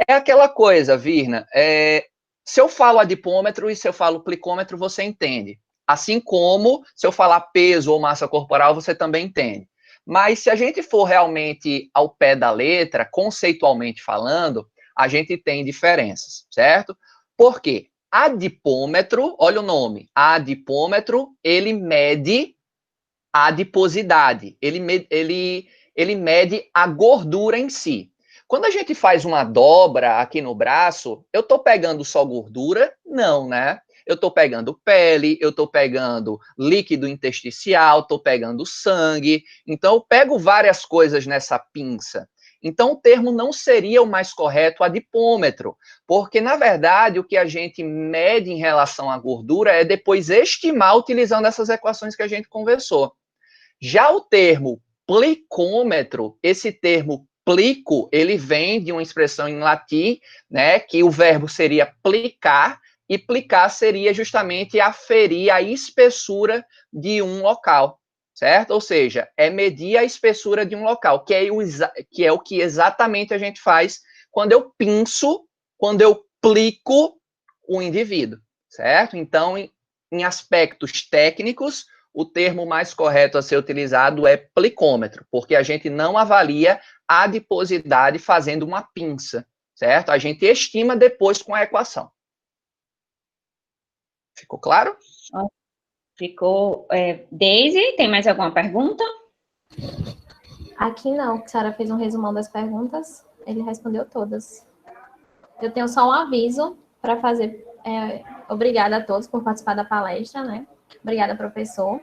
É aquela coisa, Virna, se eu falo adipômetro e se eu falo plicômetro, você entende. Assim como, se eu falar peso ou massa corporal, você também entende. Mas se a gente for realmente ao pé da letra, conceitualmente falando, a gente tem diferenças, certo? Por quê? Adipômetro, olha o nome, adipômetro, ele mede a adiposidade, ele mede a gordura em si. Quando a gente faz uma dobra aqui no braço, eu estou pegando só gordura? Não, né? Eu estou pegando pele, eu estou pegando líquido intersticial, estou pegando sangue. Então, eu pego várias coisas nessa pinça. Então, o termo não seria o mais correto adipômetro, porque, na verdade, o que a gente mede em relação à gordura é depois estimar utilizando essas equações que a gente conversou. Já o termo plicômetro, esse termo plico, ele vem de uma expressão em latim, né, que o verbo seria plicar, e plicar seria justamente aferir a espessura de um local, certo? Ou seja, é medir a espessura de um local, que é o que exatamente a gente faz quando eu pinço, quando eu plico o indivíduo, certo? Então, em aspectos técnicos, o termo mais correto a ser utilizado é plicômetro, porque a gente não avalia a adiposidade fazendo uma pinça, certo? A gente estima depois com a equação. Ficou claro? Ficou. Daisy, tem mais alguma pergunta? Aqui não, a Sara fez um resumão das perguntas, ele respondeu todas. Eu tenho só um aviso para fazer. Obrigada a todos por participar da palestra, né? Obrigada, professor.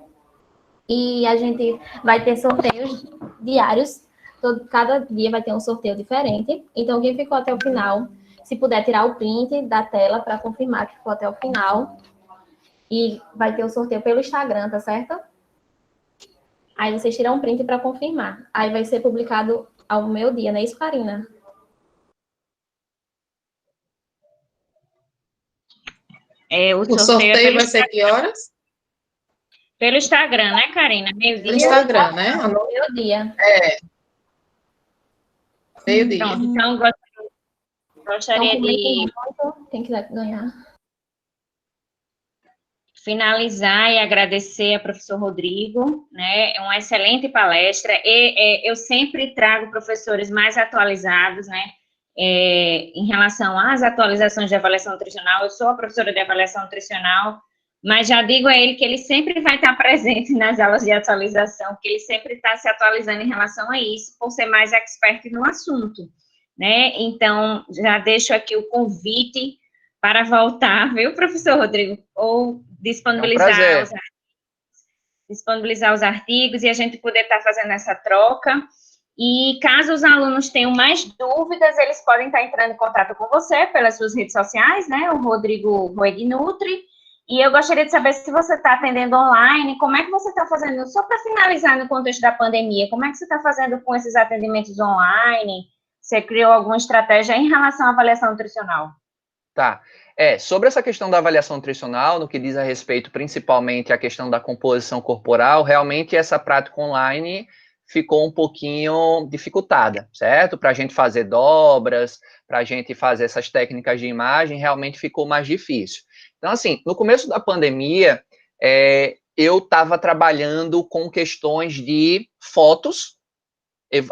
E a gente vai ter sorteios diários, cada dia vai ter um sorteio diferente. Então, quem ficou até o final, se puder tirar o print da tela para confirmar que ficou até o final. E vai ter o sorteio pelo Instagram, tá certo? Aí vocês tiram um print para confirmar. Aí vai ser publicado ao meio-dia, não é isso, Karina? O sorteio vai ser que horas? Pelo Instagram, né, Karina? Meio-dia. Pelo Instagram, né? Meio-dia. Meio-dia. Então, gostaria de... Quem quiser ganhar. finalizar e agradecer ao professor Rodrigo, né, é uma excelente palestra, e eu sempre trago professores mais atualizados, né, em relação às atualizações de avaliação nutricional. Eu sou a professora de avaliação nutricional, mas já digo a ele que ele sempre vai estar presente nas aulas de atualização, porque ele sempre está se atualizando em relação a isso, por ser mais expert no assunto, né, então já deixo aqui o convite para voltar, viu, professor Rodrigo? Ou disponibilizar, disponibilizar os artigos e a gente poder estar fazendo essa troca. E caso os alunos tenham mais dúvidas, eles podem estar entrando em contato com você pelas suas redes sociais, né? O Rodrigo Roeg Nutri. E eu gostaria de saber se você está atendendo online, como é que você está fazendo, só para finalizar no contexto da pandemia, como é que você está fazendo com esses atendimentos online? Você criou alguma estratégia em relação à avaliação nutricional? Tá. Sobre essa questão da avaliação nutricional, no que diz a respeito principalmente à questão da composição corporal, realmente essa prática online ficou um pouquinho dificultada, certo? Para a gente fazer dobras, para a gente fazer essas técnicas de imagem, realmente ficou mais difícil. Então, assim, no começo da pandemia, eu estava trabalhando com questões de fotos.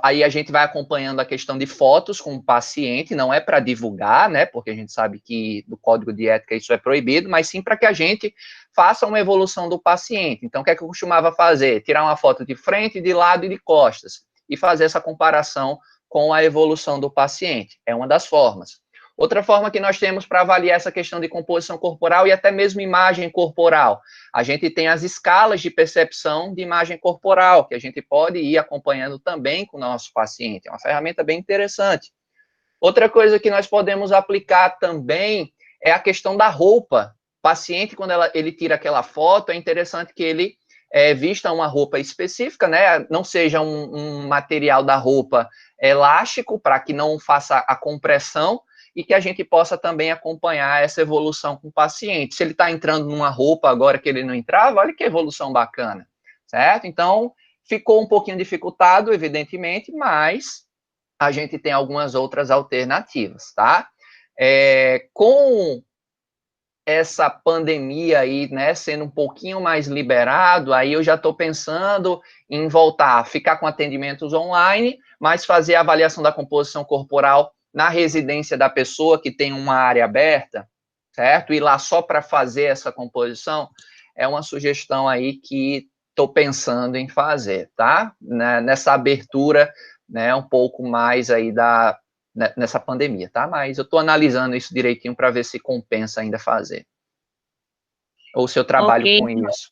Aí a gente vai acompanhando a questão de fotos com o paciente, não é para divulgar, né, porque a gente sabe que do código de ética isso é proibido, mas sim para que a gente faça uma evolução do paciente. Então, o que é que eu costumava fazer? Tirar uma foto de frente, de lado e de costas, e fazer essa comparação com a evolução do paciente. É uma das formas. Outra forma que nós temos para avaliar essa questão de composição corporal e até mesmo imagem corporal, a gente tem as escalas de percepção de imagem corporal, que a gente pode ir acompanhando também com o nosso paciente. É uma ferramenta bem interessante. Outra coisa que nós podemos aplicar também é a questão da roupa. O paciente, quando ele tira aquela foto, é interessante que ele vista uma roupa específica, né? Não seja um material da roupa elástico, para que não faça a compressão, e que a gente possa também acompanhar essa evolução com o paciente. Se ele está entrando numa roupa agora que ele não entrava, olha que evolução bacana, certo? Então, ficou um pouquinho dificultado, evidentemente, mas a gente tem algumas outras alternativas, tá? Com essa pandemia aí, né, sendo um pouquinho mais liberado, aí eu já estou pensando em voltar a ficar com atendimentos online, mas fazer a avaliação da composição corporal na residência da pessoa que tem uma área aberta, certo? Ir lá só para fazer essa composição, é uma sugestão aí que estou pensando em fazer, tá? Nessa abertura, né, um pouco mais aí nessa pandemia, tá? Mas eu estou analisando isso direitinho para ver se compensa ainda fazer. Ou se eu trabalho com isso.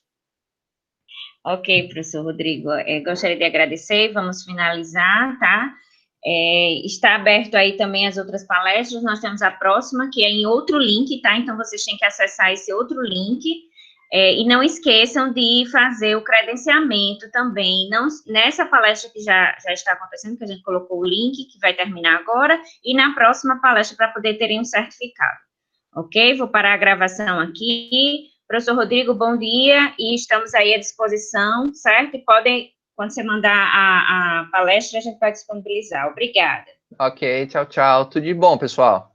Ok, professor Rodrigo, gostaria de agradecer, vamos finalizar, tá? Está aberto aí também as outras palestras, nós temos a próxima, que é em outro link, tá? Então, vocês têm que acessar esse outro link, e não esqueçam de fazer o credenciamento também, nessa palestra que já está acontecendo, que a gente colocou o link, que vai terminar agora, e na próxima palestra, para poder terem um certificado, ok? Vou parar a gravação aqui. Professor Rodrigo, bom dia, e estamos aí à disposição, certo? E podem, quando você mandar a palestra, a gente vai disponibilizar. Obrigada. Ok, tchau, tchau. Tudo de bom, pessoal.